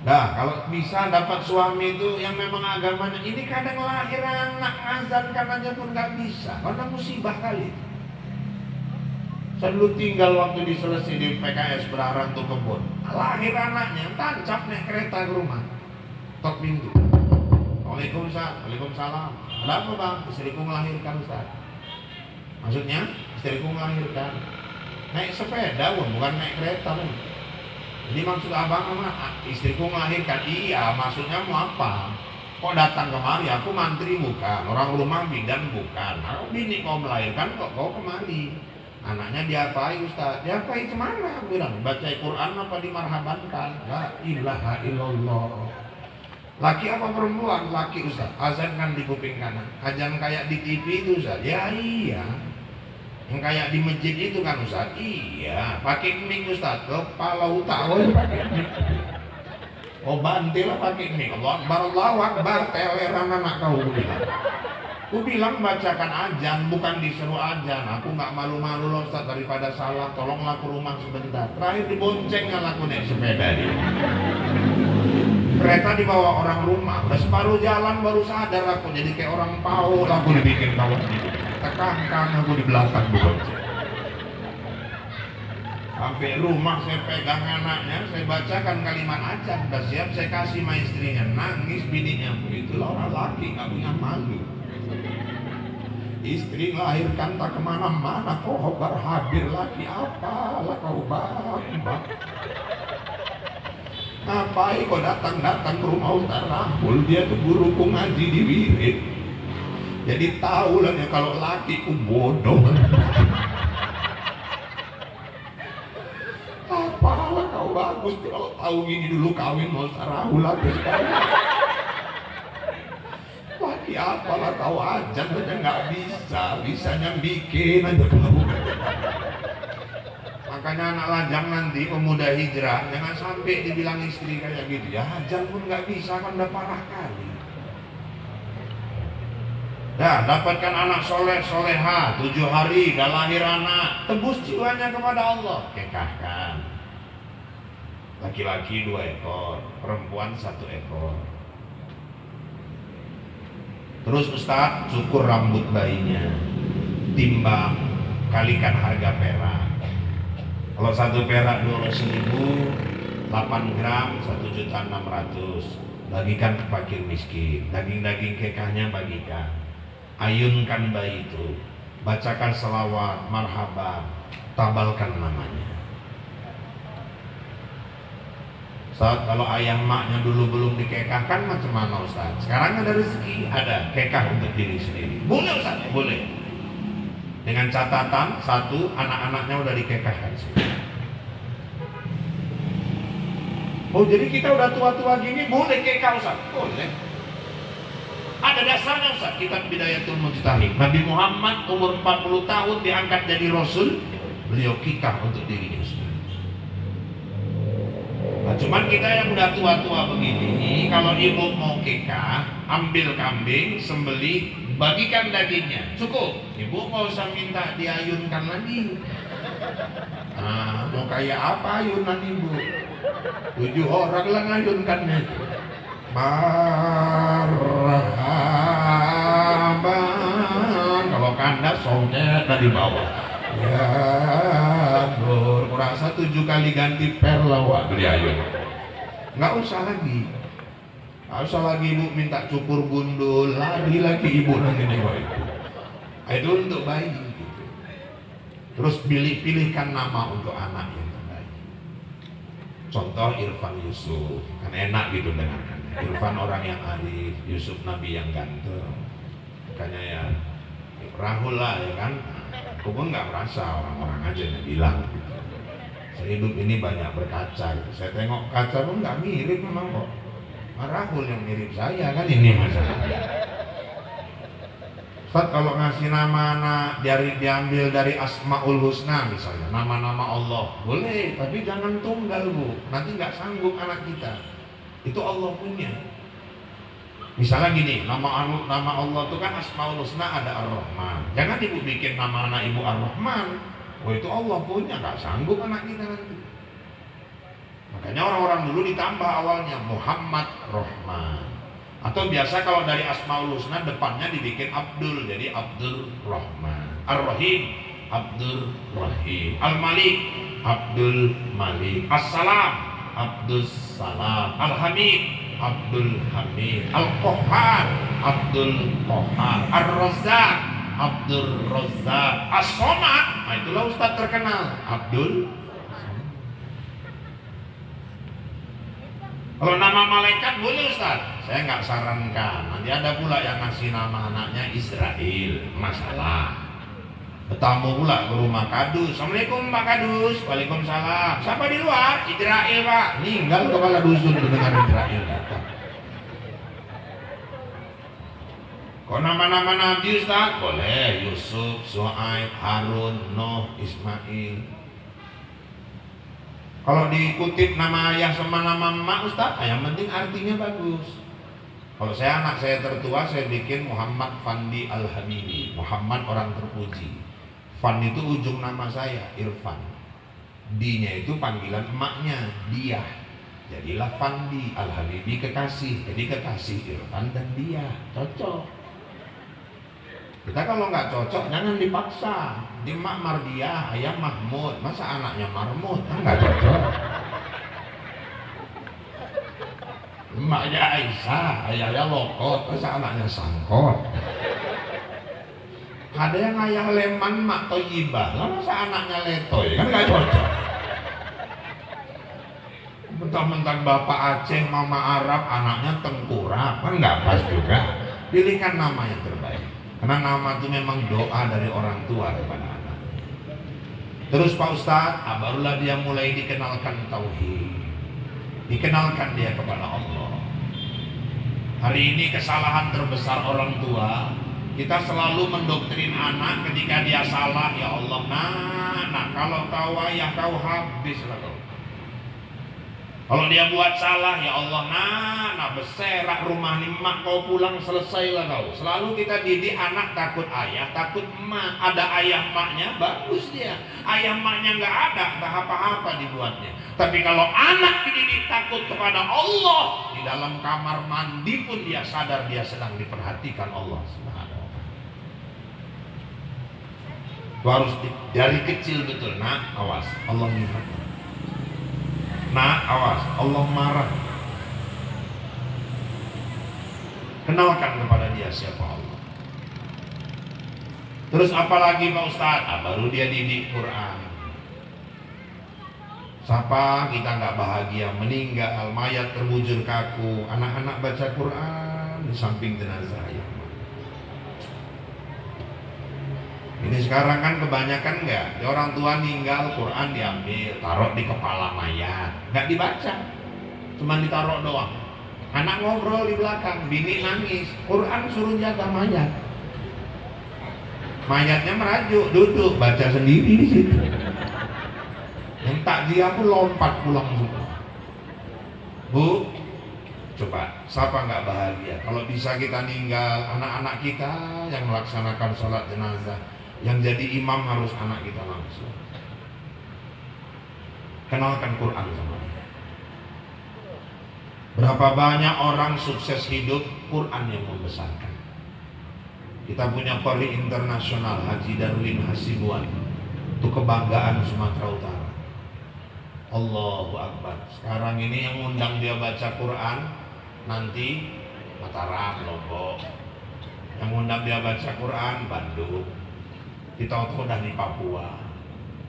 Nah, kalau bisa dapat suami itu yang memang agamanya, ini kadang lahir anak ngazankan aja pun nggak bisa, karena musibah kali. Saya dulu tinggal waktu di Selesi di PKS Beraran tuh kebun, lahir anaknya, tancap naik kereta ke rumah, tok pintu. Waalaikumsalam. Ada apa bang? Istriku melahirkan Ustaz. Maksudnya istriku melahirkan. Naik sepeda pun, bukan naik kereta pun. Jadi maksud abang sama istriku melahirkan. Iya, maksudnya mau apa? Kok datang kemari? Aku mantri bukan, orang rumah bidan bukan. Aku bini kau melahirkan kok kau kemari. Anaknya diapain Ustaz? Diapain kemana? Aku bilang baca Quran apa dimarhabankan? La ilaha illallah. Laki apa perempuan? Laki Ustaz. Azan kan di kuping kanan. Azan kayak di TV itu Ustaz. Ya iya. Yang kayak di masjid itu kan Ustaz. Iya. Pakai mic Ustaz. Kepala utara pakai mic. Oh bantil lah pakai mic. Allah Akbar. Teleran anak kau bilang. Aku bilang bacakan azan, bukan disuruh azan. Aku nggak malu-malu loh Ustaz, daripada salah. Tolonglah ke rumah sebentar. Terakhir diboncengnya lah aku naik sepeda dia. Kereta dibawa orang rumah, udah separuh jalan baru sadar aku, jadi kayak orang pau. Aku dibikin kawan gitu, tekankan aku di belakang dibonceng. Sampai rumah saya pegang anaknya, saya bacakan kalimat azan, udah siap saya kasih sama istrinya, nangis bininya. Itulah orang laki nggak punya malu. Istri melahirkan tak kemana-mana, kok berhadir laki apalah kau bang. Ngapain kau datang ke rumah Ustaz Rahul? Dia tuh guruku ngaji di Wirid. Jadi tahu lah ya kalau laki ku bodoh. Apalah kau bagus kalau tahu gini dulu kawin mau Ustaz Rahul lagi sekarang. Laki apalah kau ajan aja nggak bisa, bisanya bikin aja kau. Makanya anak lajang nanti pemuda hijrah jangan sampai dibilang istri kayak gitu. Ya hajar pun nggak bisa, kan udah parah kali. Dah dapatkan anak soleh soleha 7 hari dah lahir anak, tebus jiwanya kepada Allah, kekahkan. Laki-laki 2 ekor, perempuan 1 ekor. Terus Ustaz cukur rambut bayinya, timbang, kalikan harga perak. Kalau 1 perak 200.000, 8 gram 1.600.000. Bagikan ke fakir miskin. Daging-daging kekahnya bagikan. Ayunkan bayi itu, bacakan selawat, marhaban, tabalkan namanya. Ustaz, kalau ayah maknya dulu belum dikekahkan macam mana Ustaz? Sekarang ada rezeki, ada kekah untuk diri sendiri. Boleh Ustaz? Boleh. Dengan catatan 1, anak-anaknya udah dikekahkan sih. Oh jadi kita udah tua-tua gini boleh kekah Ustaz? Boleh. Ada dasarnya Ustaz, kitab Bidayatul Mujtahid. Nabi Muhammad umur 40 tahun diangkat jadi Rasul, beliau kekah untuk dirinya sendiri. Nah, cuman kita yang udah tua-tua begini, kalau ibu mau kekah, ambil kambing, sembelih, bagikan dagingnya, cukup. Ibu nggak usah minta diayunkan lagi. Nah, mau kayak apa ayunan ibu? 7 orang lah ngayunkannya. Marhaban. Kalau kandas songket dari bawah. Ya Nur. kurasa 7 kali ganti per lawak beli ayun. Nggak usah lagi. Nggak usah lagi ibu minta cukur gundul, lari lagi ibu nanti nengok itu. Itu untuk bayi gitu. Terus pilihkan nama untuk anak yang terbaik. Contoh Irfan Yusuf, kan enak gitu dengarkannya. Irfan orang yang arif, Yusuf Nabi yang ganteng. Makanya ya Rahul lah ya kan. Aku pun nggak merasa, orang-orang aja yang bilang gitu. Saya hidup ini banyak berkaca gitu. Saya tengok kaca pun nggak mirip memang kok. Rahul yang mirip saya kan, ini masalahnya. Ustaz, kalau ngasih nama anak diambil dari Asmaul Husna misalnya, nama-nama Allah, boleh, tapi jangan tunggal bu, nanti nggak sanggup anak kita. Itu Allah punya. Misalnya gini, nama Allah itu kan Asmaul Husna ada Ar-Rahman. Jangan ibu bikin nama anak ibu Ar-Rahman. Oh itu Allah punya, nggak sanggup anak kita nanti. Makanya orang-orang dulu ditambah awalnya Muhammad Rahman. Atau biasa kalau dari Asmaul Husna depannya dibikin Abdul, jadi Abdul Rahman. Ar-Rahim, Abdul Rahim. Al-Malik, Abdul Malik. As-Salam, Abdul Salam. Al-Hamid, Abdul Hamid. Al-Qahhar, Abdul Qahhar. Ar-Razzaq, Abdul Razzaq. As-Somad, nah itulah Ustaz terkenal, Abdul. Kalau nama malaikat boleh Ustaz? Saya nggak sarankan. Nanti ada pula yang ngasih nama anaknya Israel, masalah. Bertamu pula ke rumah Kadus. Assalamualaikum Pak Kadus. Waalaikumsalam. Siapa di luar? Israel Pak. Ninggal kepala dusun mendengar Israel datang. Kok nama-nama Nabi Ustaz? Boleh. Yusuf, Su'aib, Harun, Nuh, Ismail. Kalau dikutip nama ayah sama nama emak Ustaz, yang penting artinya bagus. Kalau anak saya tertua, saya bikin Muhammad Fandi Al-Hamidi. Muhammad orang terpuji. Fan itu ujung nama saya, Irfan. D-nya itu panggilan emaknya, dia. Jadilah Fandi Al-Hamidi kekasih. Jadi kekasih Irfan dan dia, cocok. Kita kalau nggak cocok jangan dipaksa. Di emak Mardiah, ayah Mahmud, masa anaknya Marmud? Kan nggak cocok. Emaknya Aisyah, ayahnya Lokot, masa anaknya Sangkot? Ada yang ayah Leman, mak Toyibah, lah masa anaknya Letoy? Kan nggak cocok. Mentang-mentang bapak Aceh, mama Arab, anaknya Tengkurap, kan nggak pas juga. Pilihkan nama yang terbaik. Karena nama itu memang doa dari orang tua kepada anak. Terus Pak Ustadz, barulah dia mulai dikenalkan tauhid, dikenalkan dia kepada Allah. Hari ini kesalahan terbesar orang tua, kita selalu mendoktrin anak ketika dia salah, ya Allah, nah kalau tahu ayah kau habislah kau. Kalau dia buat salah, ya Allah, nah beserak rumah ni mak kau pulang selesailah kau. Selalu kita didik anak takut ayah, takut emak. Ada ayah maknya, bagus dia. Ayah maknya nggak ada, tak apa-apa dibuatnya. Tapi kalau anak dididik takut kepada Allah, di dalam kamar mandi pun dia sadar dia sedang diperhatikan Allah Subhanahu wa Ta'ala. Itu harus dari kecil betul. Nah, awas, Allah lihat. Nah, awas, Allah marah. Kenalkan kepada dia siapa Allah. Terus apalagi Pak Ustadz? Baru dia didik Quran. Siapa kita nggak bahagia, meninggal, mayat terbujur kaku, anak-anak baca Quran di samping jenazah ya. Ini sekarang kan kebanyakan enggak, orang tua meninggal, Quran diambil, taruh di kepala mayat, nggak dibaca, cuma ditaruh doang. Anak ngobrol di belakang, bini nangis, Quran suruh jaga mayat. Mayatnya merajuk, duduk, baca sendiri di situ. Yang takziah pun lompat pulang semua. Bu, coba, siapa nggak bahagia? Kalau bisa kita ninggal, anak-anak kita yang melaksanakan sholat jenazah, yang jadi imam harus anak kita langsung. Kenalkan Quran sama dia. Berapa banyak orang sukses hidup, Quran yang membesarkan. Kita punya Qari internasional Haji Darwin Hasibuan, itu kebanggaan Sumatera Utara. Allahu Akbar. Sekarang ini yang undang dia baca Quran nanti Mataram, Lombok. Yang undang dia baca Quran Bandung. Kita udah di Papua,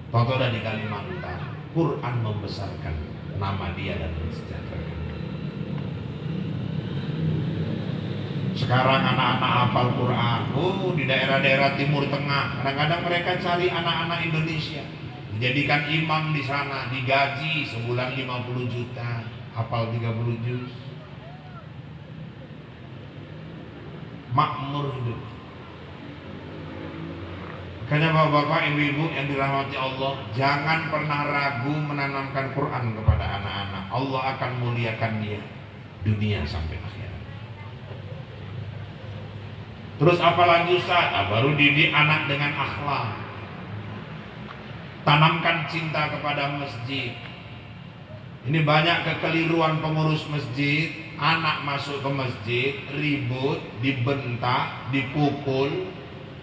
udah di Kalimantan. Quran membesarkan nama dia dan mensejahterakan. Sekarang anak-anak hafal Quran, di daerah-daerah Timur Tengah, kadang-kadang mereka cari anak-anak Indonesia, dijadikan imam di sana, digaji sebulan 50 juta, hafal 30 juz. Makmur hidup. Makanya bapak-bapak, ibu-ibu yang dirahmati Allah, jangan pernah ragu menanamkan Quran kepada anak-anak. Allah akan muliakan dia dunia sampai akhirat. Terus apalagi Ustaz? Baru didik anak dengan akhlak. Tanamkan cinta kepada masjid. Ini banyak kekeliruan pengurus masjid. Anak masuk ke masjid, ribut, dibentak, dipukul,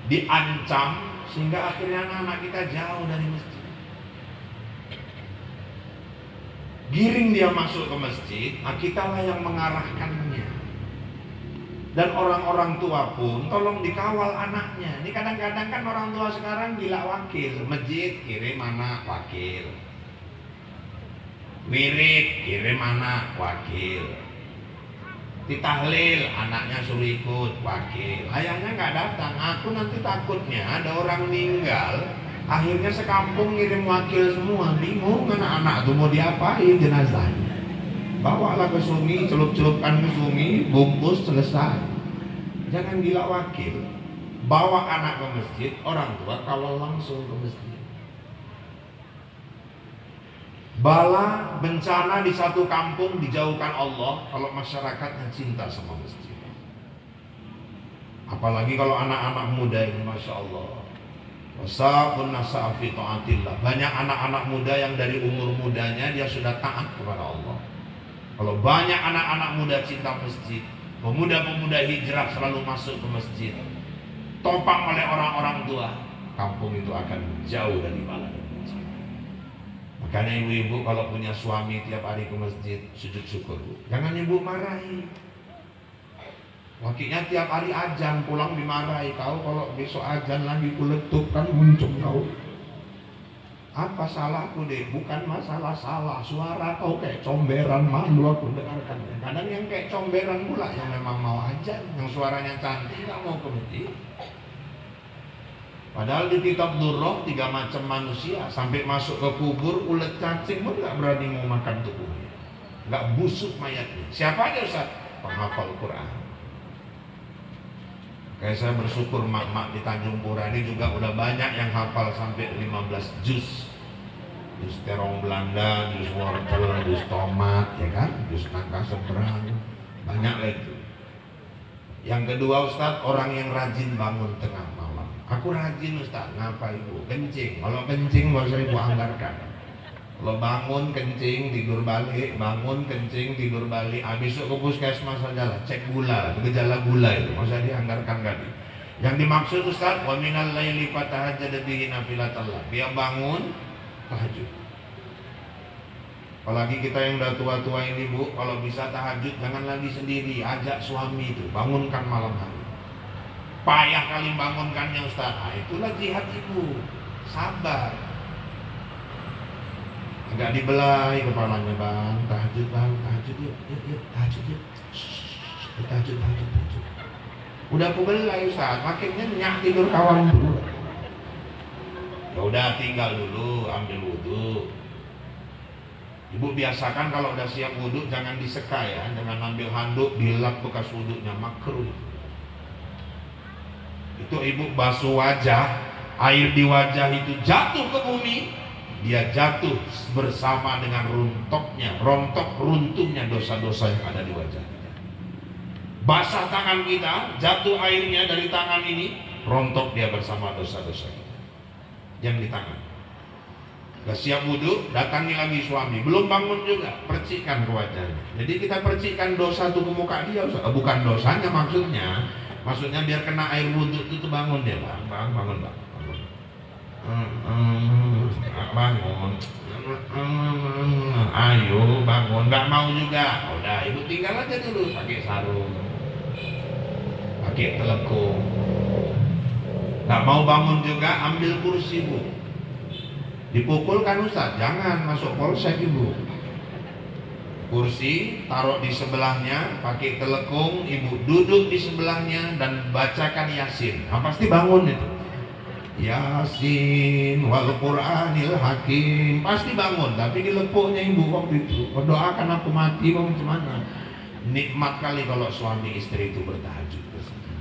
diancam, sehingga akhirnya anak-anak kita jauh dari masjid. Giring dia masuk ke masjid, kitalah yang mengarahkannya. Dan orang-orang tua pun tolong dikawal anaknya. Ini kadang-kadang kan orang tua sekarang gila wakil. Masjid kirim anak wakil, wirid kirim anak wakil, ditahlil anaknya suruh ikut wakil. Ayahnya nggak datang. Aku nanti takutnya ada orang meninggal, akhirnya sekampung ngirim wakil semua. Bingung anak-anak tuh mau diapain jenazahnya. Bawalah ke sungai, celup-celupkan ke sungai, bungkus, selesai. Jangan gila wakil. Bawa anak ke masjid, orang tua kawal langsung ke masjid. Bala bencana di satu kampung dijauhkan Allah kalau masyarakatnya cinta sama masjid. Apalagi kalau anak-anak muda ini, Masya Allah. Wasabun nasa'a fi ta'atillah. Banyak anak-anak muda yang dari umur mudanya dia sudah taat kepada Allah. Kalau banyak anak-anak muda cinta masjid, pemuda-pemuda hijrah selalu masuk ke masjid, topang oleh orang-orang tua, kampung itu akan jauh dari bala dan bencana. Makanya ibu-ibu kalau punya suami tiap hari ke masjid, sujud syukur. Jangan ibu marahi. Wakilnya tiap hari azan, pulang dimarahi. Kau kalau besok azan lagi kuletup kan muncul kau. Apa salahku deh? Bukan masalah salah. Suara kau kayak comberan, malu aku dengarkan. Kadang yang kayak comberan pula yang memang mau azan, yang suaranya cantik nggak mau ke masjid. Padahal di kitab Durrah 3 macam manusia sampai masuk ke kubur, ulet cacing pun nggak berani mau makan tubuhnya, nggak busuk mayatnya. Siapa aja Ustaz? Penghafal Quran. Kayak saya bersyukur mak-mak di Tanjung Pura ini juga udah banyak yang hafal sampai 15 juz. Juz terong Belanda, juz wortel, juz tomat, ya kan? Juz nangka seberang, banyak lagi. Yang kedua Ustaz, orang yang rajin bangun tengah malam. Aku rajin Ustaz, ngapa ibu? Kencing. Kalau kencing gak usah ibu anggarkan. Kalau bangun kencing tidur balik, bangun kencing tidur balik, besok ke puskesmas saja lah, cek gula, gejala gula itu, nggak usah dianggarkan tadi. Yang dimaksud Ustaz, wa minal laili fatahajjad bihi nafilatallah. Dia bangun tahajud. Apalagi kita yang udah tua-tua ini Bu, kalau bisa tahajud jangan lagi sendiri, ajak suami itu, bangunkan malam hari. Payah kali bangunkannya Ustaz. Itulah jihad ibu, sabar. Agak dibelai kepalanya, bang, tahajud yuk, tahajud yuk, tahajud. Udah aku belai Ustaz, makinnya nyak tidur kawan dulu. Ya udah tinggal dulu, ambil wudhu. Ibu biasakan kalau udah siap wudhu jangan diseka ya, jangan ambil handuk dilap bekas wudhunya, makruh. Itu ibu basuh wajah, air di wajah itu jatuh ke bumi. Dia jatuh bersama dengan runtuhnya dosa-dosa yang ada di wajah kita. Basah tangan kita, jatuh airnya dari tangan ini, rontok dia bersama dosa-dosa kita yang di tangan. Gak siap wudhu, datangi lagi suami, belum bangun juga, percikan ke wajahnya. Jadi kita percikan dosa tuh ke muka dia, bukan dosanya maksudnya biar kena air wudhu itu bangun dia, bangun. bangun, ayo bangun, nggak mau juga, udah ibu tinggal aja dulu pakai sarung, pakai telekung. Nggak mau bangun juga, ambil kursi bu, dipukul kan Ustaz, jangan masuk polsek ibu. Kursi taruh di sebelahnya, pakai telekung, ibu duduk di sebelahnya dan bacakan Yasin. Nah, pasti bangun itu. Yasin wal Qur'anil Hakim, pasti bangun. Tapi dilepuknya ibu waktu itu, berdoakan aku mati, mau macam mana? Nikmat kali kalau suami istri itu bertahajud bersama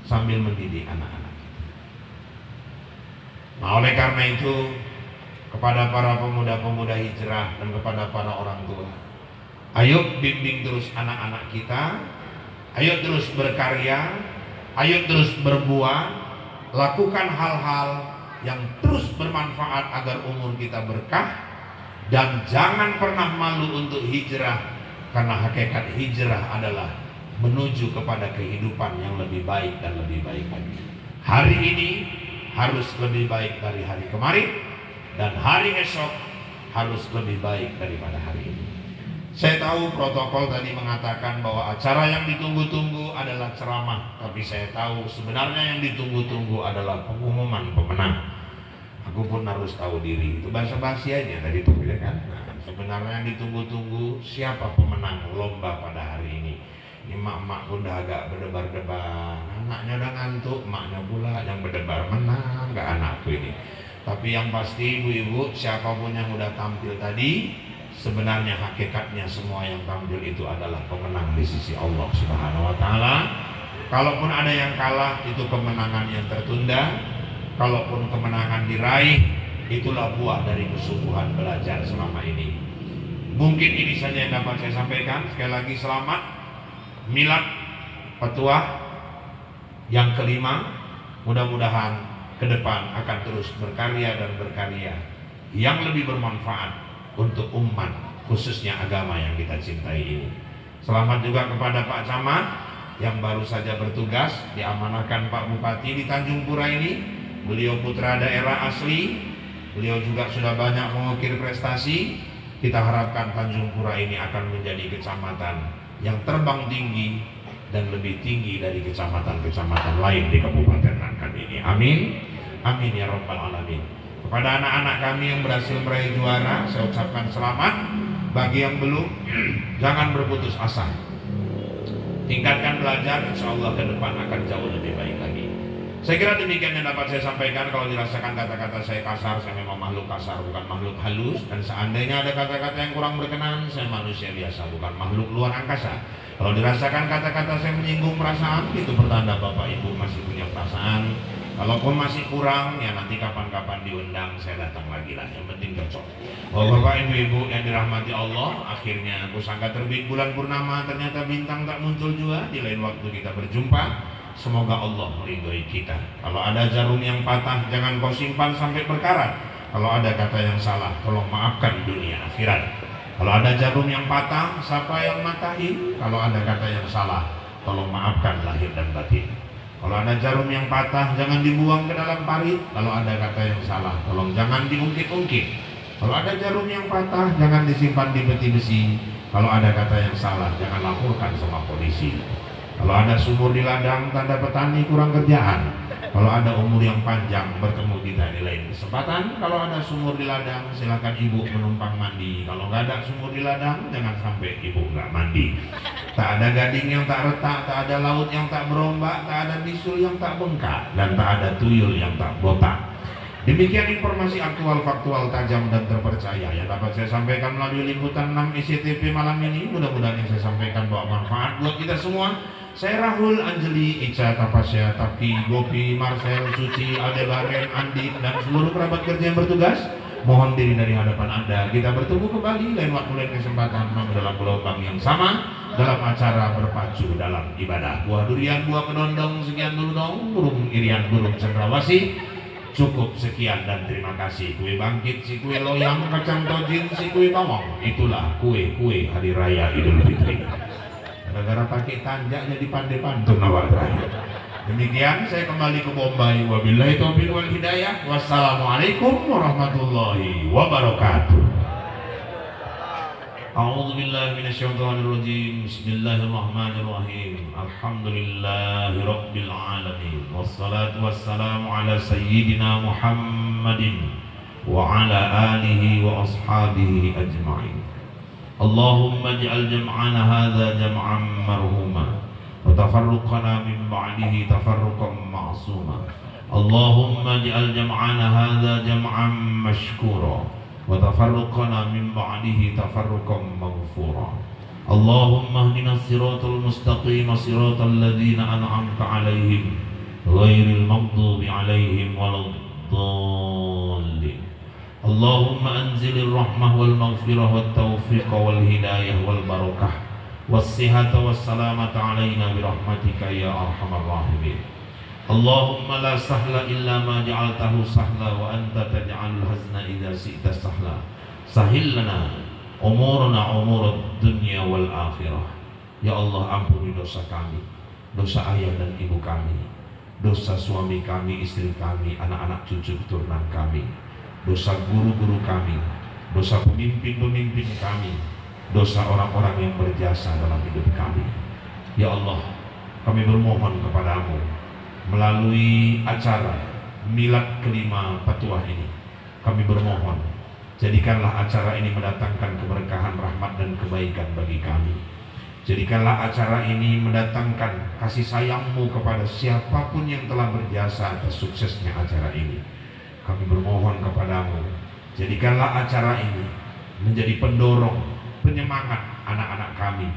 sambil mendidik anak-anak. Nah, oleh karena itu kepada para pemuda-pemuda hijrah dan kepada para orang tua, ayo bimbing terus anak-anak kita, ayo terus berkarya, ayo terus berbuat, lakukan hal-hal yang terus bermanfaat agar umur kita berkah, dan jangan pernah malu untuk hijrah, karena hakikat hijrah adalah menuju kepada kehidupan yang lebih baik dan lebih baik lagi. Hari ini harus lebih baik dari hari kemarin, dan hari esok harus lebih baik daripada hari ini. Saya tahu protokol tadi mengatakan bahwa acara yang ditunggu-tunggu adalah ceramah, tapi saya tahu sebenarnya yang ditunggu-tunggu adalah pengumuman pemenang. Aku pun harus tahu diri, itu basa-basi aja tadi tuh ya kan. Nah, sebenarnya yang ditunggu-tunggu siapa pemenang lomba pada hari ini. Ini mak-mak pun udah agak berdebar-debar, anaknya udah ngantuk, maknya pula yang berdebar, menang gak anakku ini. Tapi yang pasti ibu-ibu, siapapun yang udah tampil tadi, sebenarnya hakikatnya semua yang tampil itu adalah pemenang di sisi Allah Subhanahu wa taala. Kalaupun ada yang kalah, itu kemenangan yang tertunda. Kalaupun kemenangan diraih, itulah buah dari kesungguhan belajar selama ini. Mungkin ini saja yang dapat saya sampaikan. Sekali lagi selamat milad petuah yang kelima. Mudah-mudahan ke depan akan terus berkarya dan berkarya yang lebih bermanfaat untuk umat, khususnya agama yang kita cintai ini. Selamat juga kepada Pak Camat yang baru saja bertugas, diamanahkan Pak Bupati di Tanjung Pura ini. Beliau putra daerah asli, beliau juga sudah banyak mengukir prestasi. Kita harapkan Tanjung Pura ini akan menjadi kecamatan yang terbang tinggi dan lebih tinggi dari kecamatan-kecamatan lain di Kabupaten Langkat ini. Amin, amin ya rabbal alamin. Kepada anak-anak kami yang berhasil meraih juara, saya ucapkan selamat. Bagi yang belum, jangan berputus asa. Tingkatkan belajar, insya Allah ke depan akan jauh lebih baik lagi. Saya kira demikian yang dapat saya sampaikan. Kalau dirasakan kata-kata saya kasar, saya memang makhluk kasar, bukan makhluk halus. Dan seandainya ada kata-kata yang kurang berkenan, saya manusia biasa, bukan makhluk luar angkasa. Kalau dirasakan kata-kata saya menyinggung perasaan, itu pertanda Bapak Ibu masih punya perasaan. Kalaupun masih kurang, ya nanti kapan-kapan diundang, saya datang lagi lah. Yang penting cocok. Bapak Ibu yang dirahmati Allah, akhirnya aku sangka terbit bulan purnama, ternyata bintang tak muncul juga. Di lain waktu kita berjumpa. Semoga Allah meridhoi kita. Kalau ada jarum yang patah, jangan kau simpan sampai berkarat. Kalau ada kata yang salah, tolong maafkan dunia akhirat. Kalau ada jarum yang patah, siapa yang matahin? Kalau ada kata yang salah, tolong maafkan lahir dan batin. Kalau ada jarum yang patah, jangan dibuang ke dalam parit. Kalau ada kata yang salah, tolong jangan diungkit-ungkit. Kalau ada jarum yang patah, jangan disimpan di peti besi. Kalau ada kata yang salah, jangan laporkan sama polisi. Kalau ada sumur di ladang, tanda petani kurang kerjaan. Kalau ada umur yang panjang, bertemu kita di lain kesempatan. Kalau ada sumur di ladang, silakan ibu menumpang mandi. Kalau nggak ada sumur di ladang, jangan sampai ibu nggak mandi. Tak ada gading yang tak retak, tak ada laut yang tak berombak, tak ada bisul yang tak bengkak, dan tak ada tuyul yang tak botak. Demikian informasi aktual, faktual, tajam, dan terpercaya yang dapat saya sampaikan melalui liputan 6 ICTV malam ini. Mudah-mudahan yang saya sampaikan bawa manfaat buat kita semua. Saya Rahul, Anjeli, Ica, Tapasya, Tapi, Gopi, Marcel, Suci, Aldebaran, Andi, dan seluruh kerabat kerja yang bertugas, mohon diri dari hadapan Anda. Kita bertemu kembali lain waktu, lain kesempatan, dalam gelombang yang sama, dalam acara berpacu dalam ibadah. Buah durian, buah kedondong, sekian dulu dong. Burung irian, burung cendrawasih. Cukup sekian dan terima kasih. Kue bangkit, si kue loyang, kacang tojin, si kue bawang. Itulah kue-kue hari raya Idul Fitri. Gara-gara pakai tanjaknya di pandai pantun awak terakhir. Demikian saya kembali ke Bombay. Wabillahi taufiq wal hidayah. Wassalamualaikum warahmatullahi wabarakatuh. A'udzu billahi minasyaitonir rajim. Bismillahirrahmanirrahim. Alhamdulillahirabbil alamin. Wassalatu wassalamu ala sayyidina Muhammadin wa ala alihi wa ashabihi ajma'in. Allahumma ij'al jam'ana hadza jam'an marhuma wa tafarruqana min ba'dihi tafarruqan ma'suma. Allahumma ij'al jam'ana hadza jam'an mashkura wa tafarruqana min ba'dihi tafarruqan maghfura. Allahumma ihdina siratal mustaqim siratal ladzina an'amta 'alaihim ghairil maghdubi 'alaihim waladdallin. Allahumma anzilir rahmah wal maghfirah wat taufiq wal hidayah wal barakah was sihhata was salamata 'alaina bi rahmatika ya arhamar rahimin. Allahumma la sahla illa ma ja'altahu sahla wa anta taj'alul hazna idza syi'ta sahla. Sahil lana umurana umurad dunya wal akhirah. Ya Allah, ampuni dosa kami, dosa ayah dan ibu kami, dosa suami kami, istri kami, anak-anak cucu keturunan kami, dosa guru-guru kami, dosa pemimpin-pemimpin kami, dosa orang-orang yang berjasa dalam hidup kami. Ya Allah, kami bermohon kepadamu melalui acara milad kelima Patuah ini, kami bermohon, jadikanlah acara ini mendatangkan keberkahan, rahmat dan kebaikan bagi kami. Jadikanlah acara ini mendatangkan kasih sayang-Mu kepada siapapun yang telah berjasa atas suksesnya acara ini. Kami bermohon kepadamu, jadikanlah acara ini menjadi pendorong, penyemangat anak-anak kami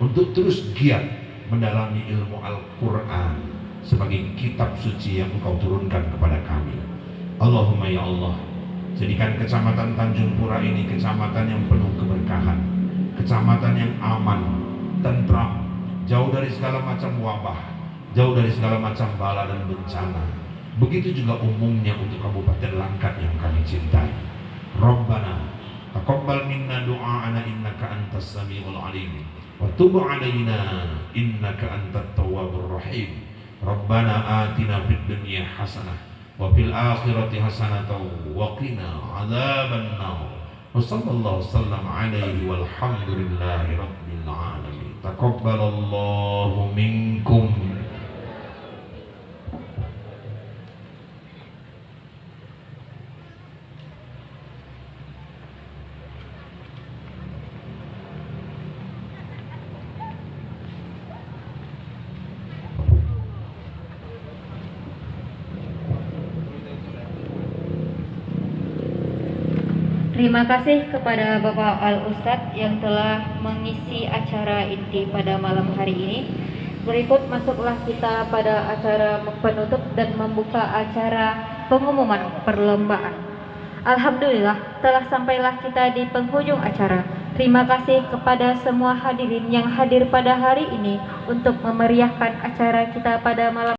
untuk terus giat mendalami ilmu Al-Quran sebagai kitab suci yang Engkau turunkan kepada kami. Allahumma ya Allah, jadikan kecamatan Tanjung Pura ini kecamatan yang penuh keberkahan, kecamatan yang aman, tentram, jauh dari segala macam wabah, jauh dari segala macam bala dan bencana. Begitu juga umumnya untuk Kabupaten Langkat yang kami cintai. Rabbana taqabbal minna du'aana innaka antas samiul alim wa tub 'alaina innaka antat tawwabur rahim. Rabbana atina fid dunya hasanah wa fil akhirati hasanatan wa qina adzabannar. Wa sallallahu sallam alaihi walhamdulillahi rabbil alamin. Taqabbalallahu minkum. Terima kasih kepada Bapak Al-Ustadz yang telah mengisi acara inti pada malam hari ini. Berikut masuklah kita pada acara penutup dan membuka acara pengumuman perlombaan. Alhamdulillah, telah sampailah kita di penghujung acara. Terima kasih kepada semua hadirin yang hadir pada hari ini untuk memeriahkan acara kita pada malam